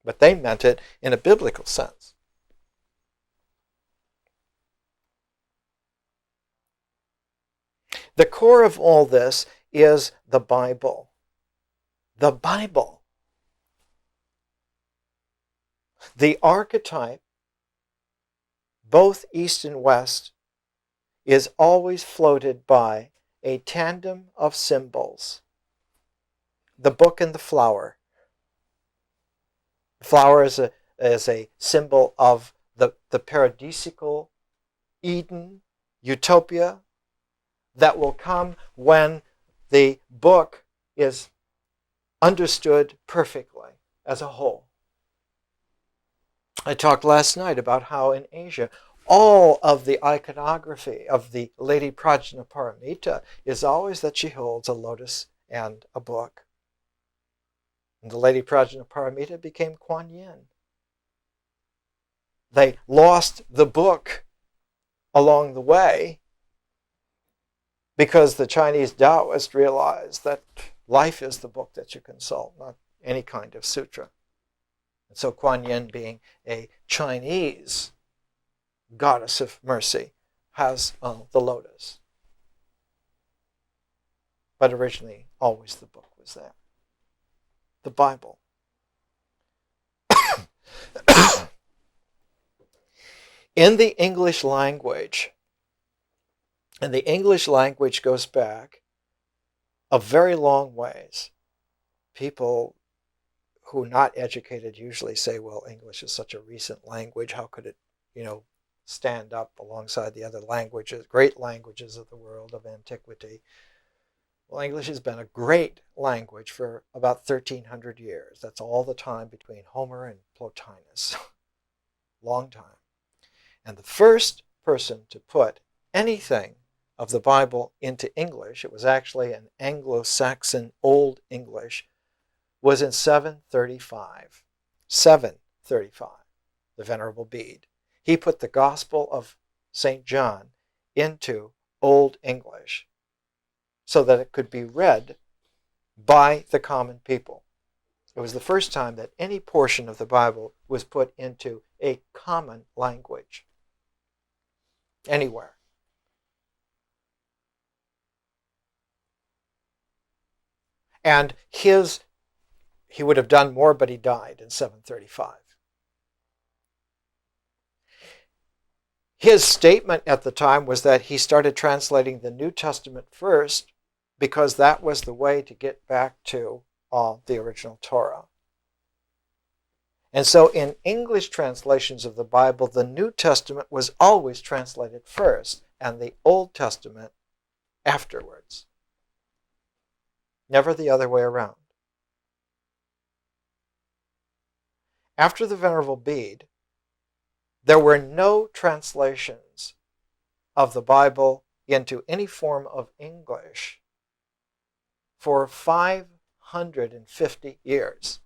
But they meant it in a biblical sense. The core of all this is the Bible. The Bible. The archetype, both East and West, is always floated by a tandem of symbols. The book and the flower. The flower is a symbol of the paradisical Eden, utopia, that will come when the book is understood perfectly as a whole. I talked last night about how in Asia, all of the iconography of the Lady Prajnaparamita is always that she holds a lotus and a book. And the Lady Prajnaparamita became Kuan Yin. They lost the book along the way because the Chinese Taoists realized that life is the book that you consult, not any kind of sutra. And so Kuan Yin, being a Chinese goddess of mercy, has the lotus. But originally, always the book was there. The Bible. In the English language, and the English language goes back a very long ways. People who are not educated usually say, well, English is such a recent language, how could it, stand up alongside the other languages, great languages of the world of antiquity? Well, English has been a great language for about 1,300 years. That's all the time between Homer and Plotinus. Long time. And the first person to put anything of the Bible into English, it was actually an Anglo-Saxon Old English, was in 735. 735, the Venerable Bede. He put the Gospel of St. John into Old English so that it could be read by the common people. It was the first time that any portion of the Bible was put into a common language anywhere. And he would have done more, but he died in 735. His statement at the time was that he started translating the New Testament first because that was the way to get back to the original Torah. And so in English translations of the Bible, the New Testament was always translated first and the Old Testament afterwards. Never the other way around. After the Venerable Bede, there were no translations of the Bible into any form of English for 550 years.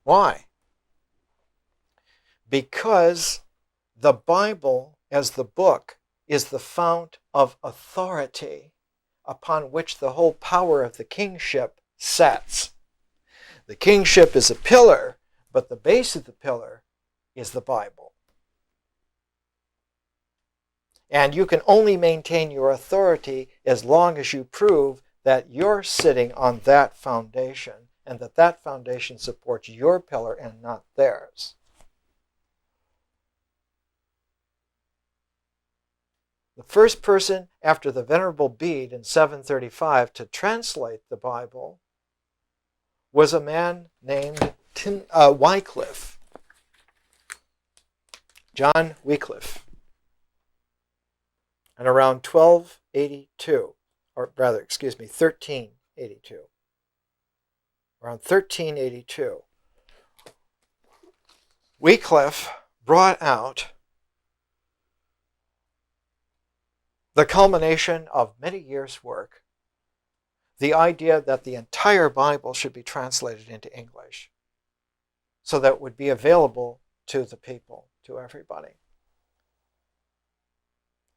Why? Because the Bible, as the book, is the fount of authority upon which the whole power of the kingship sets. The kingship is a pillar, but the base of the pillar is the Bible. And you can only maintain your authority as long as you prove that you're sitting on that foundation and that that foundation supports your pillar and not theirs. The first person after the Venerable Bede in 735 to translate the Bible was a man named Wycliffe. John Wycliffe. And around 1382. Around 1382, Wycliffe brought out the culmination of many years' work, the idea that the entire Bible should be translated into English so that it would be available to the people, to everybody.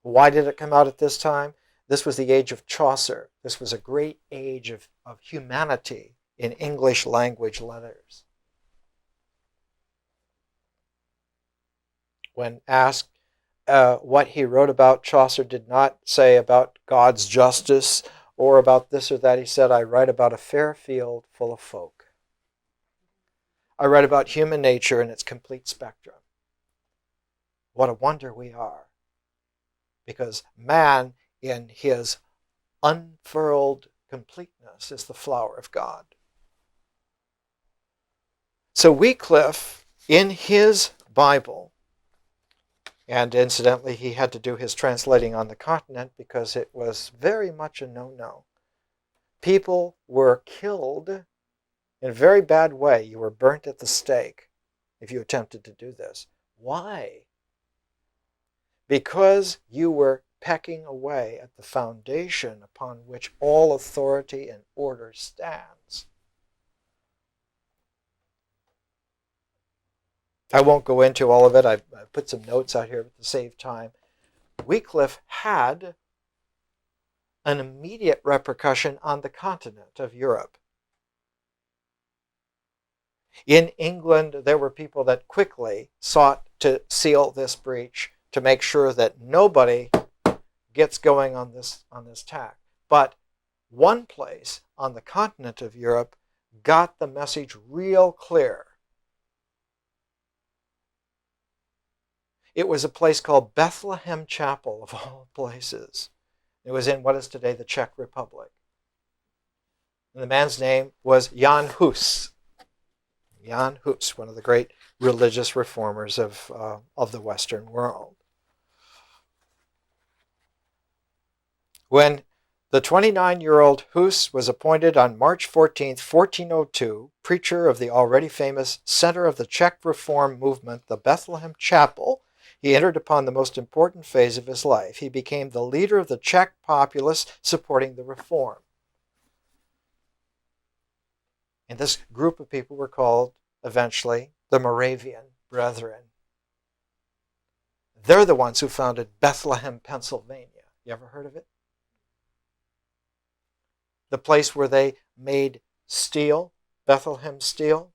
Why did it come out at this time? This was the age of Chaucer. This was a great age of humanity in English language letters. When asked what he wrote about, Chaucer did not say about God's justice or about this or that. He said, I write about a fair field full of folk. I write about human nature in its complete spectrum. What a wonder we are. Because man, in his unfurled completeness, is the flower of God. So Wycliffe, in his Bible, and incidentally, he had to do his translating on the continent because it was very much a no-no. People were killed in a very bad way. You were burnt at the stake if you attempted to do this. Why? Because you were pecking away at the foundation upon which all authority and order stands. I won't go into all of it. I put some notes out here to save time. Wycliffe had an immediate repercussion on the continent of Europe. In England, there were people that quickly sought to seal this breach to make sure that nobody gets going on this tack. But one place on the continent of Europe got the message real clear. It was a place called Bethlehem Chapel, of all places. It was in what is today the Czech Republic. And the man's name was Jan Hus. Jan Hus, one of the great religious reformers of the Western world. When the 29-year-old Hus was appointed on March 14, 1402, preacher of the already famous center of the Czech Reform movement, the Bethlehem Chapel, he entered upon the most important phase of his life. He became the leader of the Czech populace supporting the reform. And this group of people were called, eventually, the Moravian Brethren. They're the ones who founded Bethlehem, Pennsylvania. You ever heard of it? The place where they made steel, Bethlehem steel.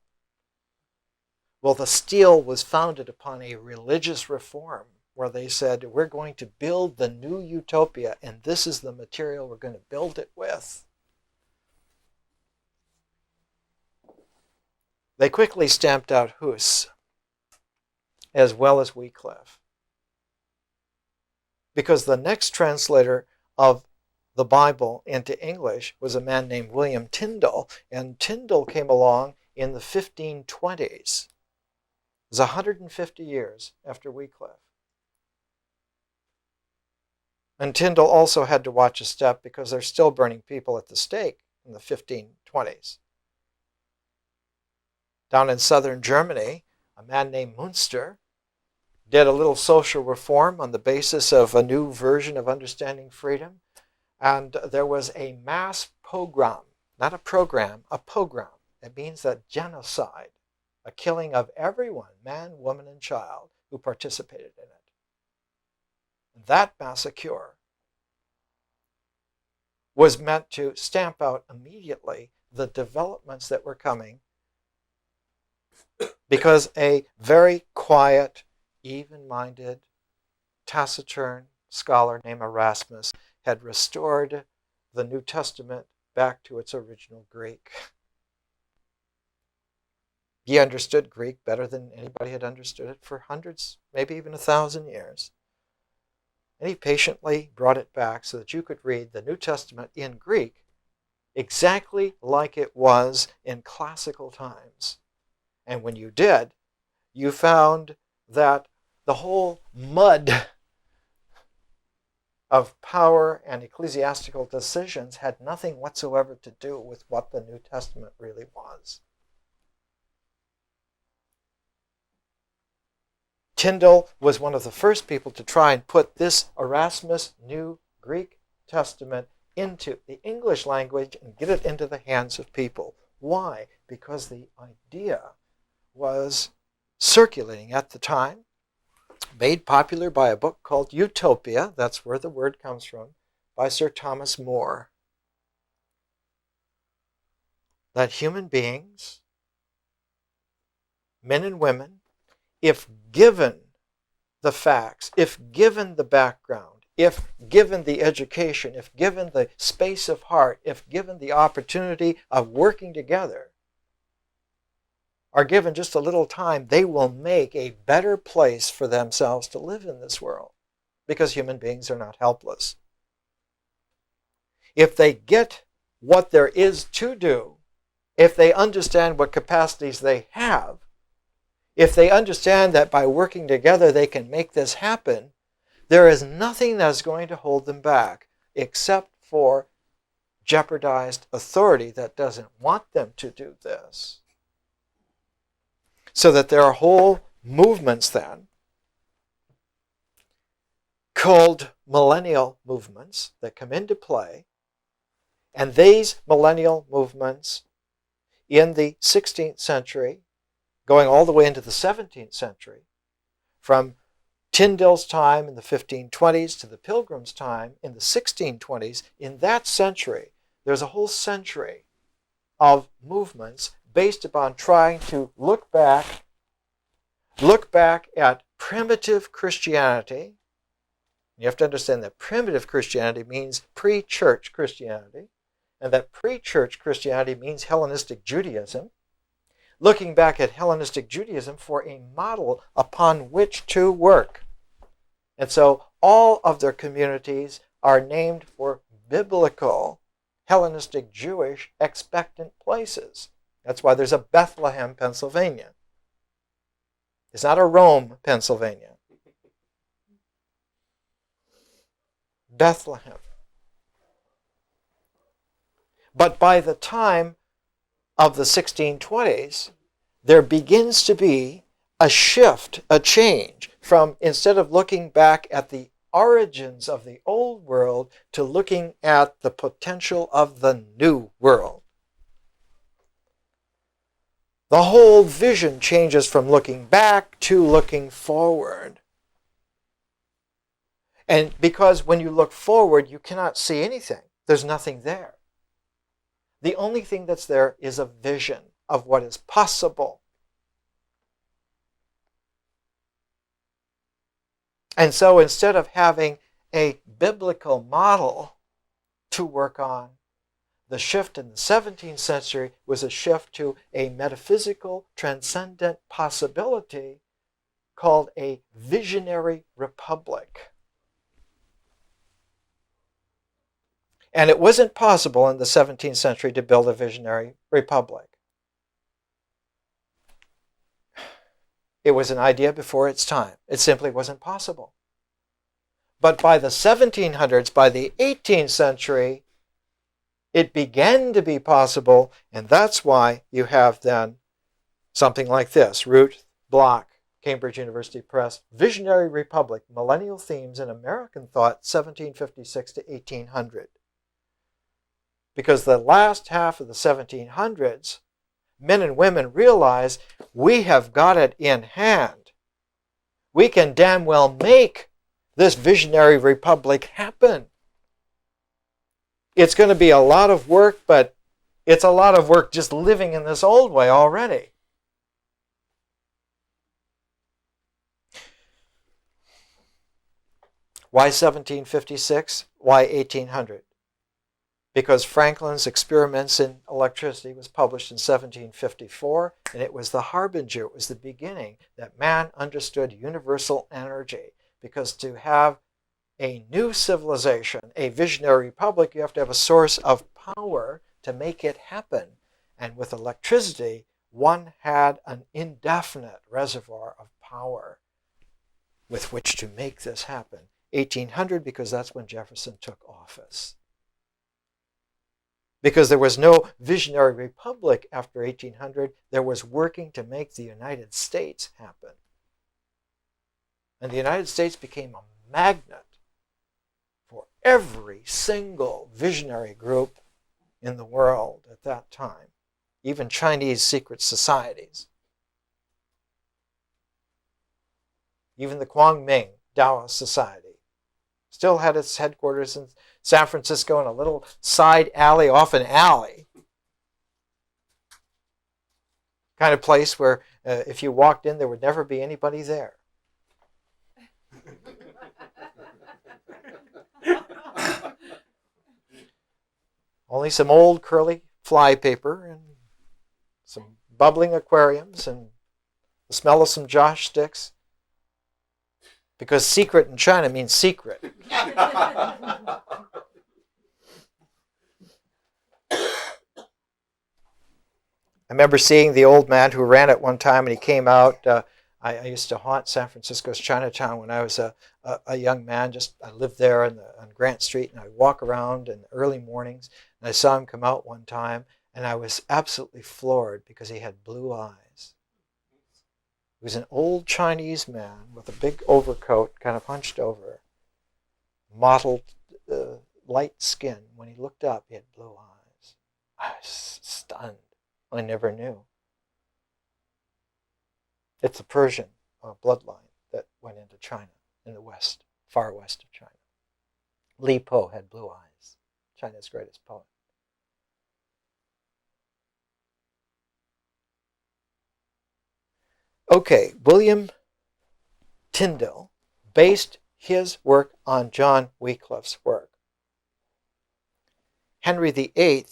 Well, the steel was founded upon a religious reform where they said, we're going to build the new utopia, and this is the material we're going to build it with. They quickly stamped out Hus, as well as Wycliffe, because the next translator of the Bible into English was a man named William Tyndale, and Tyndale came along in the 1520s. It was 150 years after Wycliffe. And Tyndale also had to watch a step because they're still burning people at the stake in the 1520s. Down in southern Germany, a man named Münster did a little social reform on the basis of a new version of understanding freedom. And there was a mass pogrom, not a program, a pogrom. It means a genocide, a killing of everyone, man, woman, and child, who participated in it. That massacre was meant to stamp out immediately the developments that were coming, because a very quiet, even-minded, taciturn scholar named Erasmus had restored the New Testament back to its original Greek. He understood Greek better than anybody had understood it for hundreds, maybe even 1,000 years. And he patiently brought it back so that you could read the New Testament in Greek exactly like it was in classical times. And when you did, you found that the whole mud of power and ecclesiastical decisions had nothing whatsoever to do with what the New Testament really was. Tyndale was one of the first people to try and put this Erasmus New Greek Testament into the English language and get it into the hands of people. Why? Because the idea was circulating at the time, made popular by a book called Utopia, that's where the word comes from, by Sir Thomas More, that human beings, men and women, if given the facts, if given the background, if given the education, if given the space of heart, if given the opportunity of working together, are given just a little time, they will make a better place for themselves to live in this world, because human beings are not helpless. If they get what there is to do, if they understand what capacities they have, if they understand that by working together they can make this happen, there is nothing that's going to hold them back except for jeopardized authority that doesn't want them to do this. So that there are whole movements then called millennial movements that come into play. And these millennial movements in the 16th century, going all the way into the 17th century, from Tyndale's time in the 1520s to the Pilgrims' time in the 1620s, in that century, there's a whole century of movements based upon trying to look back at primitive Christianity. You have to understand that primitive Christianity means pre-church Christianity, and that pre-church Christianity means Hellenistic Judaism. Looking back at Hellenistic Judaism for a model upon which to work. And so all of their communities are named for biblical, Hellenistic Jewish expectant places. That's why there's a Bethlehem, Pennsylvania. It's not a Rome, Pennsylvania. Bethlehem. But by the time of the 1620s, there begins to be a shift, a change from, instead of looking back at the origins of the old world, to looking at the potential of the new world. The whole vision changes from looking back to looking forward. And because when you look forward, you cannot see anything. There's nothing there. The only thing that's there is a vision of what is possible. And so instead of having a biblical model to work on, the shift in the 17th century was a shift to a metaphysical, transcendent possibility called a visionary republic. And it wasn't possible in the 17th century to build a visionary republic. It was an idea before its time. It simply wasn't possible. But by the 1700s, by the 18th century, it began to be possible, and that's why you have then something like this, Ruth Block, Cambridge University Press, Visionary Republic, Millennial Themes in American Thought, 1756 to 1800. Because the last half of the 1700s, men and women realized we have got it in hand. We can damn well make this visionary republic happen. It's going to be a lot of work, but it's a lot of work just living in this old way already. Why 1756? Why 1800? Because Franklin's Experiments in Electricity was published in 1754, and it was the harbinger, it was the beginning that man understood universal energy. Because to have a new civilization, a visionary republic, you have to have a source of power to make it happen. And with electricity, one had an indefinite reservoir of power with which to make this happen. 1800, because that's when Jefferson took office. Because there was no visionary republic after 1800, there was working to make the United States happen. And the United States became a magnet for every single visionary group in the world at that time, even Chinese secret societies. Even the Kuomintang Taoist Society still had its headquarters in San Francisco in a little side alley off an alley. Kind of place where if you walked in, there would never be anybody there. Only some old curly fly paper and some bubbling aquariums and the smell of some josh sticks. Because secret in China means secret. I remember seeing the old man who ran it one time, and he came out. I used to haunt San Francisco's Chinatown when I was a young man. I lived there on Grant Street, and I'd walk around in the early mornings, and I saw him come out one time, and I was absolutely floored because he had blue eyes. He was an old Chinese man with a big overcoat, kind of hunched over, mottled, light skin. When he looked up, he had blue eyes. I was stunned. I never knew. It's a Persian bloodline that went into China in the west, far west of China. Li Po had blue eyes, China's greatest poet. Okay, William Tyndale based his work on John Wycliffe's work. Henry VIII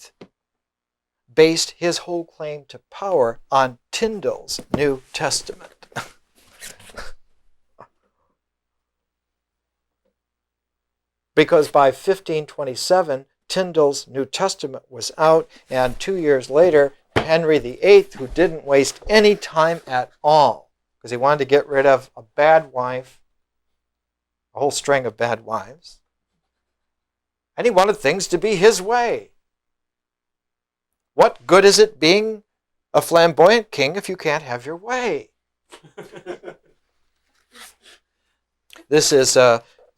based his whole claim to power on Tyndale's New Testament. Because by 1527, Tyndale's New Testament was out, and 2 years later, Henry VIII, who didn't waste any time at all, because he wanted to get rid of a bad wife, a whole string of bad wives, and he wanted things to be his way. What good is it being a flamboyant king if you can't have your way? This is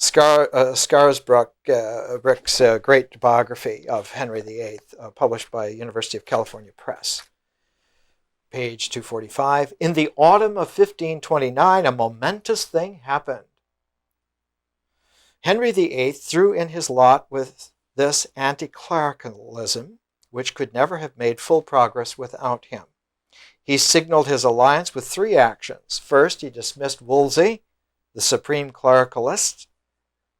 Scarisbrick's great biography of Henry VIII, published by University of California Press. Page 245. In the autumn of 1529, a momentous thing happened. Henry VIII threw in his lot with this anti-clericalism, which could never have made full progress without him. He signaled his alliance with 3 actions. First, he dismissed Wolsey, the supreme clericalist,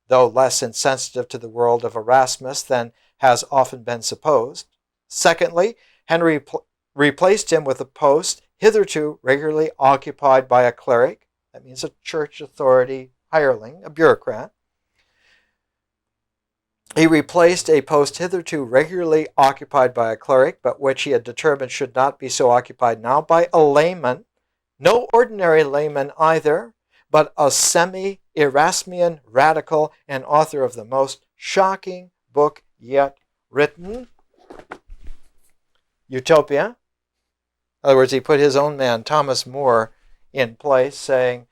though less insensitive to the world of Erasmus than has often been supposed. Secondly, Henry replaced him with a post hitherto regularly occupied by a cleric, that means a church authority hireling, a bureaucrat. He replaced a post hitherto regularly occupied by a cleric, but which he had determined should not be so occupied now, by a layman, no ordinary layman either, but a semi-Erasmian radical and author of the most shocking book yet written, Utopia. In other words, he put his own man, Thomas More, in place, saying,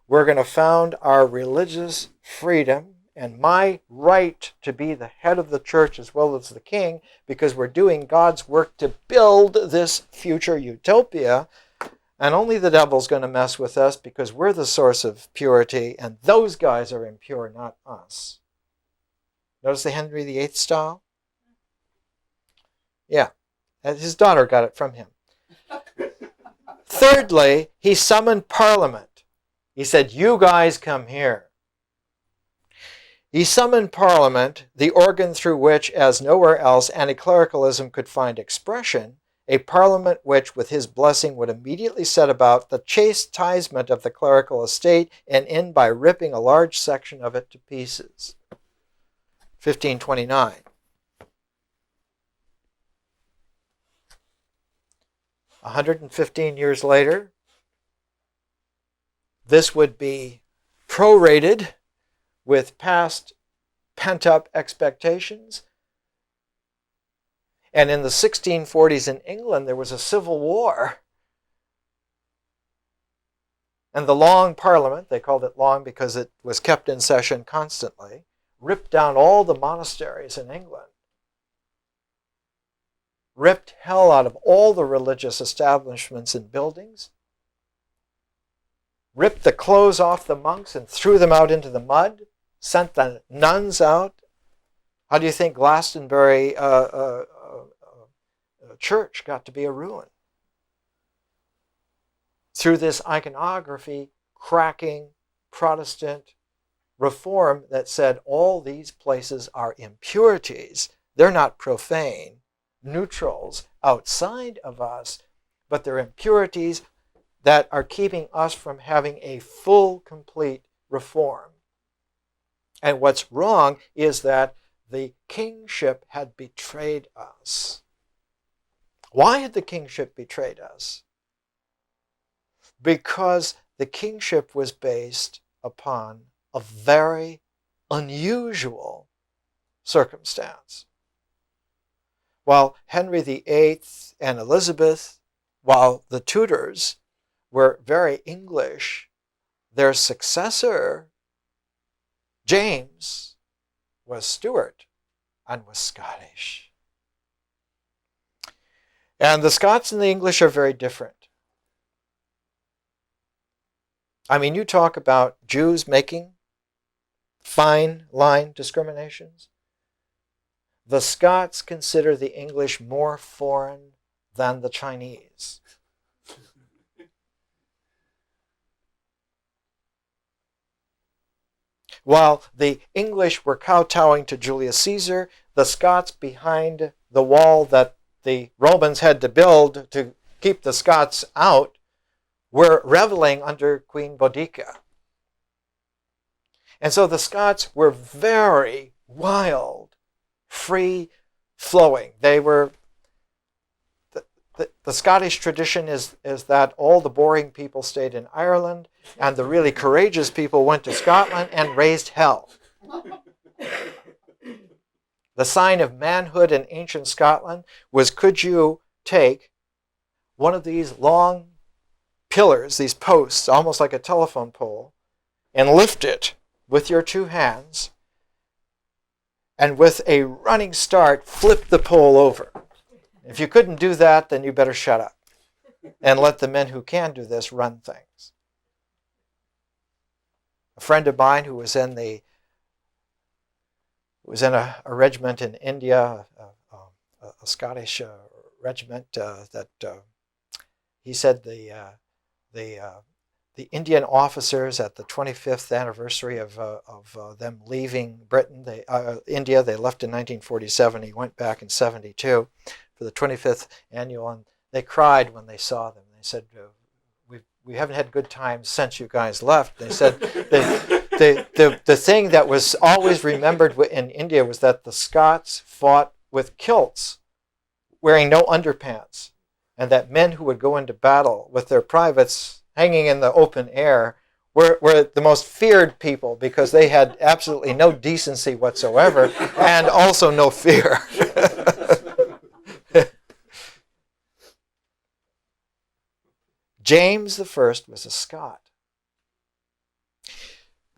we're going to found our religious freedom and my right to be the head of the church as well as the king, because we're doing God's work to build this future utopia, and only the devil's going to mess with us because we're the source of purity, and those guys are impure, not us. Notice the Henry VIII style? Yeah, and his daughter got it from him. Thirdly, he summoned Parliament. He said, you guys come here. He summoned Parliament, the organ through which, as nowhere else, anti-clericalism could find expression, a Parliament which, with his blessing, would immediately set about the chastisement of the clerical estate and end by ripping a large section of it to pieces. 1529. 115 years later, this would be prorated with past pent-up expectations. And in the 1640s in England, there was a civil war. And the Long Parliament, they called it long because it was kept in session constantly, ripped down all the monasteries in England. Ripped hell out of all the religious establishments and buildings. Ripped the clothes off the monks and threw them out into the mud. Sent the nuns out. How do you think Glastonbury church got to be a ruin? Through this iconography, cracking Protestant reform that said all these places are impurities. They're not profane neutrals outside of us, but they're impurities that are keeping us from having a full, complete reform. And what's wrong is that the kingship had betrayed us. Why had the kingship betrayed us? Because the kingship was based upon a very unusual circumstance. While Henry VIII and Elizabeth, while the Tudors were very English, their successor, James, was Stuart and was Scottish. And the Scots and the English are very different. I mean, you talk about Jews making fine line discriminations. The Scots consider the English more foreign than the Chinese. While the English were kowtowing to Julius Caesar, the Scots behind the wall that the Romans had to build to keep the Scots out were reveling under Queen Boudica. And so the Scots were very wild, free-flowing. They were, the Scottish tradition is that all the boring people stayed in Ireland and the really courageous people went to Scotland and raised hell. The sign of manhood in ancient Scotland was, could you take one of these long pillars, these posts, almost like a telephone pole, and lift it with your two hands, and with a running start, flip the pole over. If you couldn't do that, then you better shut up and let the men who can do this run things. A friend of mine who was in a regiment in India, a Scottish regiment, he said the Indian officers at the 25th anniversary of them leaving Britain, India, they left in 1947. He went back in 72 for the 25th annual, and they cried when they saw them. They said, we haven't had good times since you guys left. They said the thing that was always remembered in India was that the Scots fought with kilts, wearing no underpants, and that men who would go into battle with their privates hanging in the open air were the most feared people because they had absolutely no decency whatsoever and also no fear. James I was a Scot.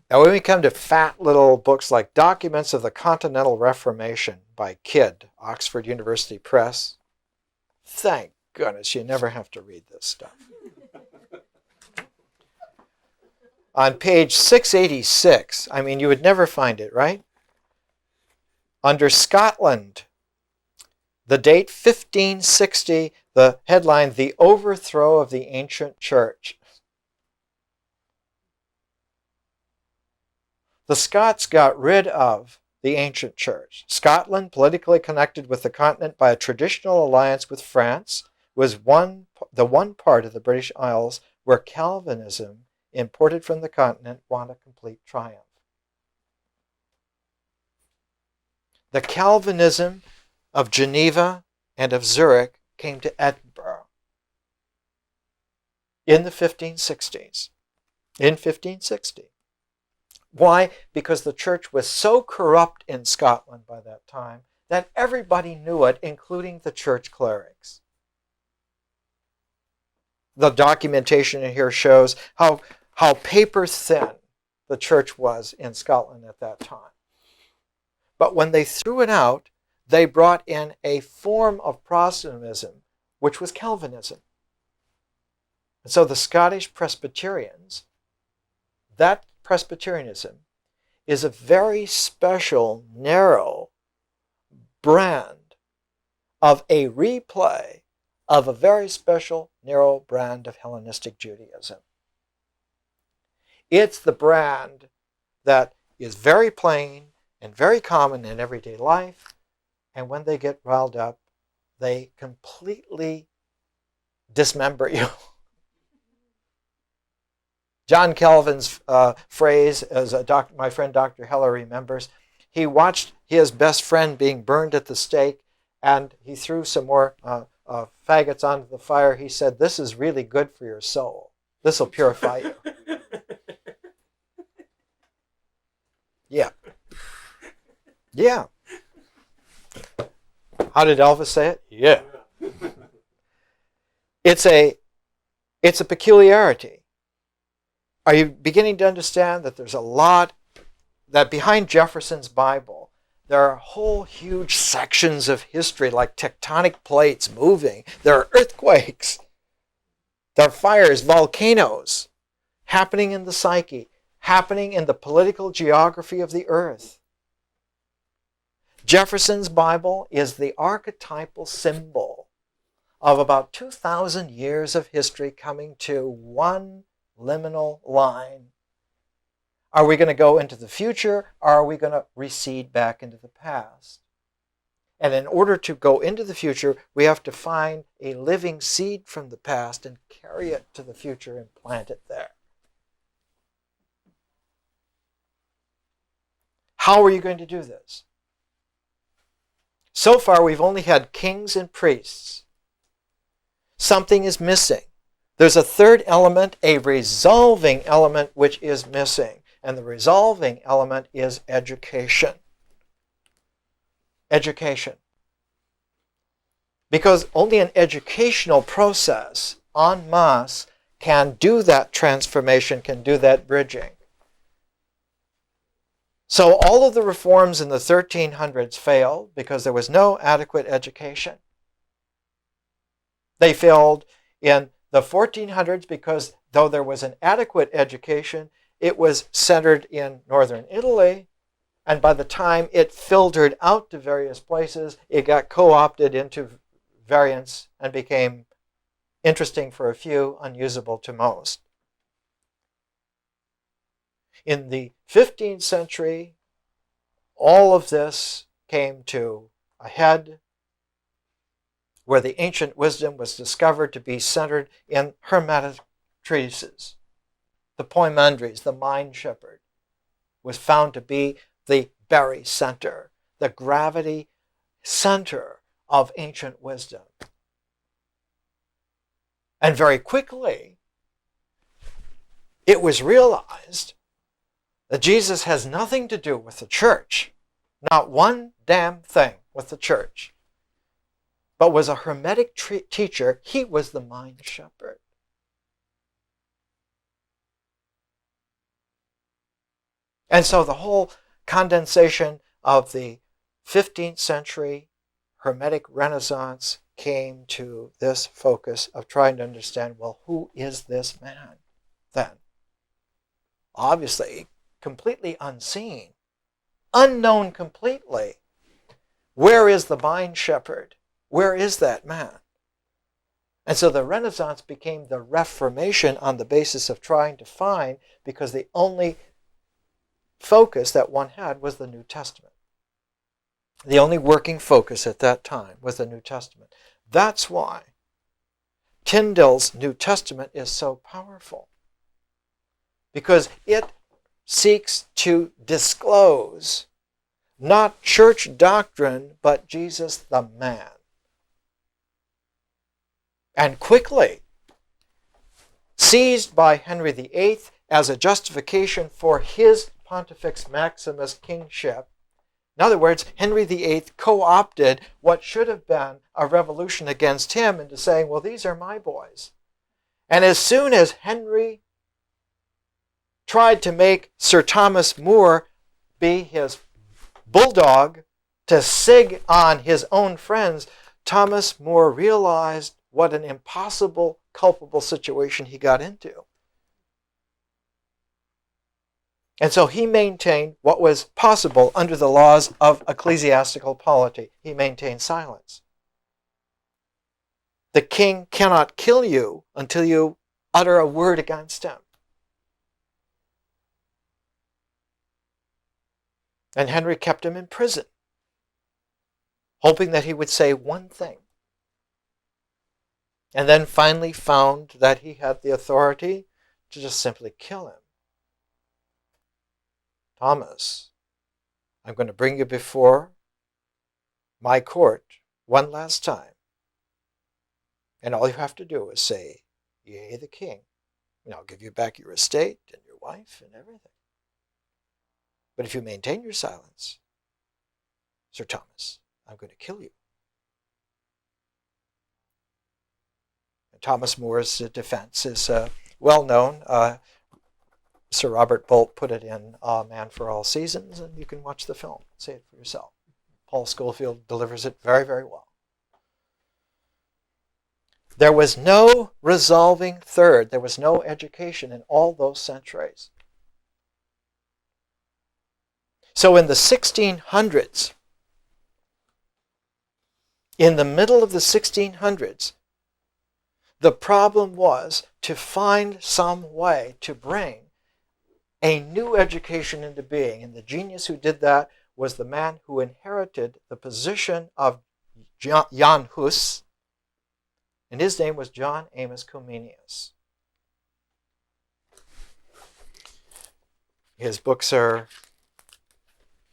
Now when we come to fat little books like Documents of the Continental Reformation by Kidd, Oxford University Press, thank goodness you never have to read this stuff. On page 686, I mean, you would never find it, right? Under Scotland, the date 1560, the headline, The Overthrow of the Ancient Church. The Scots got rid of the ancient church. Scotland, politically connected with the continent by a traditional alliance with France, was the one part of the British Isles where Calvinism, imported from the continent, won a complete triumph. The Calvinism of Geneva and of Zurich came to Edinburgh in the 1560s. In 1560. Why? Because the church was so corrupt in Scotland by that time that everybody knew it, including the church clerics. The documentation in here shows how paper thin the church was in Scotland at that time. But when they threw it out, they brought in a form of Protestantism, which was Calvinism. And so the Scottish Presbyterians, that Presbyterianism is a very special, narrow brand of a replay of a very special, narrow brand of Hellenistic Judaism. It's the brand that is very plain and very common in everyday life, And when they get riled up, they completely dismember you. John Calvin's phrase, as my friend Dr. Heller remembers, he watched his best friend being burned at the stake, and he threw some more faggots onto the fire. He said, "This is really good for your soul. This will purify you." Yeah. Yeah. How did Elvis say it? Yeah. It's a peculiarity. Are you beginning to understand that there's a lot that behind Jefferson's Bible, there are whole huge sections of history like tectonic plates moving. There are earthquakes. There are fires, volcanoes happening in the psyche, happening in the political geography of the earth. Jefferson's Bible is the archetypal symbol of about 2,000 years of history coming to one liminal line. Are we going to go into the future, or are we going to recede back into the past? And in order to go into the future, we have to find a living seed from the past and carry it to the future and plant it there. How are you going to do this? So far, we've only had kings and priests. Something is missing. There's a third element, a resolving element, which is missing. And the resolving element is education. Education. Because only an educational process en masse can do that transformation, can do that bridging. So all of the reforms in the 1300s failed because there was no adequate education. They failed in the 1400s because though there was an adequate education, it was centered in northern Italy, and by the time it filtered out to various places, it got co-opted into variants and became interesting for a few, unusable to most. In the 15th century, all of this came to a head where the ancient wisdom was discovered to be centered in Hermetic treatises. The Poimandres, the mind shepherd, was found to be the very center, the gravity center of ancient wisdom. And very quickly, it was realized that Jesus has nothing to do with the church, not one damn thing with the church, but was a Hermetic teacher. He was the mind shepherd. And so the whole condensation of the 15th century Hermetic Renaissance came to this focus of trying to understand, well, who is this man then? Obviously, completely unseen, unknown completely. Where is the mind shepherd? Where is that man? And so the Renaissance became the Reformation on the basis of trying to find, because the only focus that one had was the New Testament. The only working focus at that time was the New Testament. That's why Tyndale's New Testament is so powerful, because it seeks to disclose not church doctrine, but Jesus the man. And quickly seized by Henry VIII as a justification for his Pontifex Maximus kingship. In other words, Henry VIII co-opted what should have been a revolution against him into saying, well, these are my boys. And as soon as Henry tried to make Sir Thomas More be his bulldog to sig on his own friends, Thomas More realized what an impossible, culpable situation he got into. And so he maintained what was possible under the laws of ecclesiastical polity. He maintained silence. The king cannot kill you until you utter a word against him. And Henry kept him in prison, hoping that he would say one thing. And then finally found that he had the authority to just simply kill him. Thomas, I'm going to bring you before my court one last time. And all you have to do is say, yea, the king. And I'll give you back your estate and your wife and everything. But if you maintain your silence, Sir Thomas, I'm going to kill you. And Thomas More's defense is well known. Sir Robert Bolt put it in Man for All Seasons, and you can watch the film. See it for yourself. Paul Schofield delivers it very, very well. There was no resolving third. There was no education in all those centuries. So in the 1600s, in the middle of the 1600s, the problem was to find some way to bring a new education into being. And the genius who did that was the man who inherited the position of Jan Hus, and his name was John Amos Comenius. His books are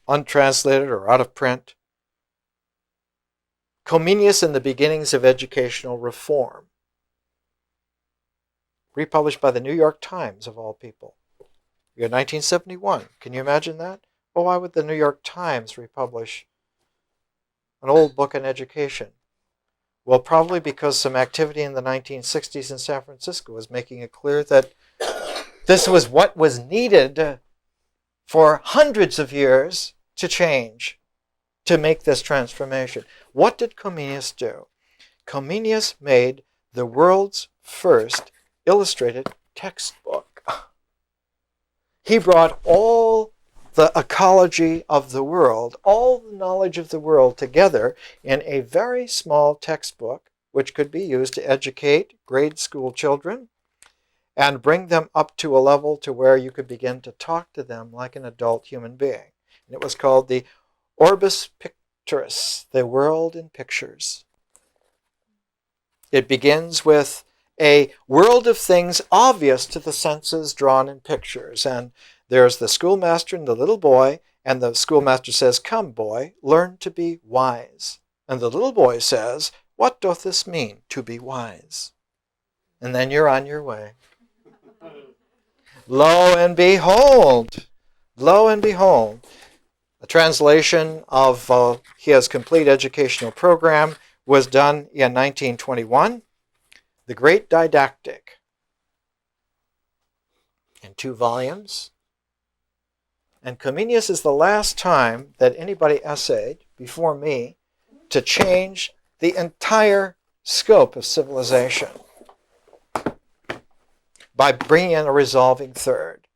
untranslated or out of print. Comenius and the Beginnings of Educational Reform, republished by the New York Times, of all people. Year 1971. Can you imagine that? Well, why would the New York Times republish an old book on education? Well, probably because some activity in the 1960s in San Francisco was making it clear that this was what was needed for hundreds of years to change, to make this transformation. What did Comenius do? Comenius made the world's first illustrated textbook. He brought all the ecology of the world, all the knowledge of the world together in a very small textbook, which could be used to educate grade school children and bring them up to a level to where you could begin to talk to them like an adult human being. And it was called the Orbis Picturis, the world in pictures. It begins with a world of things obvious to the senses drawn in pictures. And there's the schoolmaster and the little boy, and the schoolmaster says, "Come, boy, learn to be wise." And the little boy says, "What doth this mean, to be wise?" And then you're on your way. Lo and behold, a translation of his complete educational program was done in 1921. The Great Didactic, in 2 volumes. And Comenius is the last time that anybody essayed, before me, to change the entire scope of civilization by bringing in a resolving third.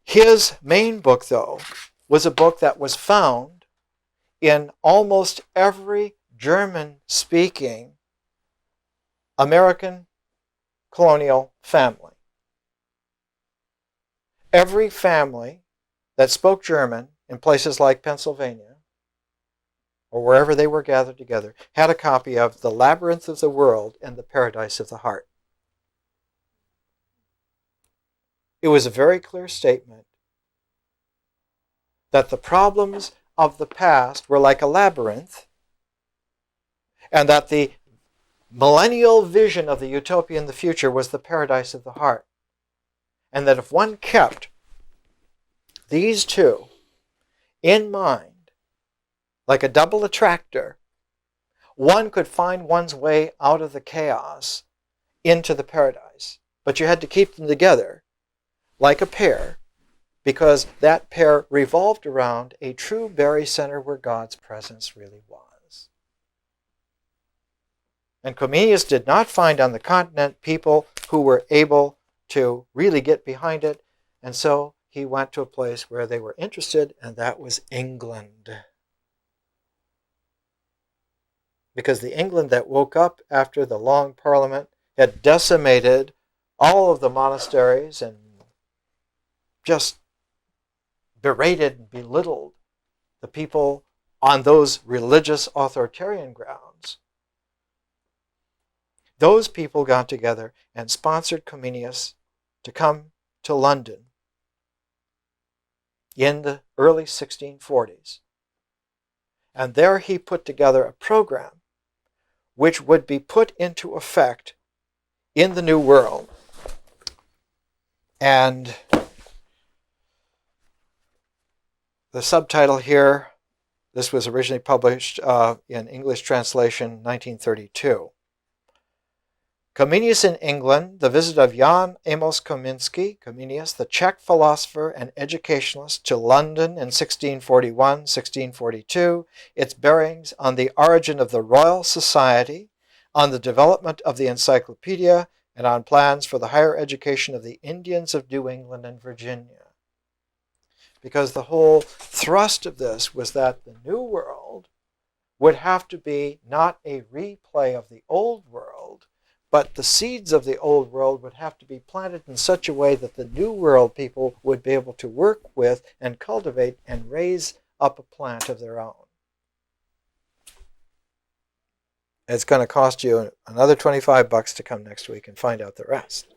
His main book, though, was a book that was found in almost every German-speaking American colonial family. Every family that spoke German in places like Pennsylvania, or wherever they were gathered together, had a copy of The Labyrinth of the World and The Paradise of the Heart. It was a very clear statement that the problems of the past were like a labyrinth, and that the millennial vision of the utopia in the future was the paradise of the heart. And that if one kept these two in mind, like a double attractor, one could find one's way out of the chaos into the paradise. But you had to keep them together like a pair, because that pair revolved around a true barycenter where God's presence really was. And Comenius did not find on the continent people who were able to really get behind it, and so he went to a place where they were interested, and that was England. Because the England that woke up after the Long Parliament had decimated all of the monasteries and just berated and belittled the people on those religious authoritarian grounds, those people got together and sponsored Comenius to come to London in the early 1640s. And there he put together a program which would be put into effect in the New World. And the subtitle here, this was originally published in English translation 1932. Comenius in England, the visit of Jan Amos Comenius, the Czech philosopher and educationalist, to London in 1641-1642, its bearings on the origin of the Royal Society, on the development of the encyclopedia, and on plans for the higher education of the Indians of New England and Virginia. Because the whole thrust of this was that the New World would have to be not a replay of the Old World, but the seeds of the Old World would have to be planted in such a way that the New World people would be able to work with and cultivate and raise up a plant of their own. It's going to cost you another $25 to come next week and find out the rest.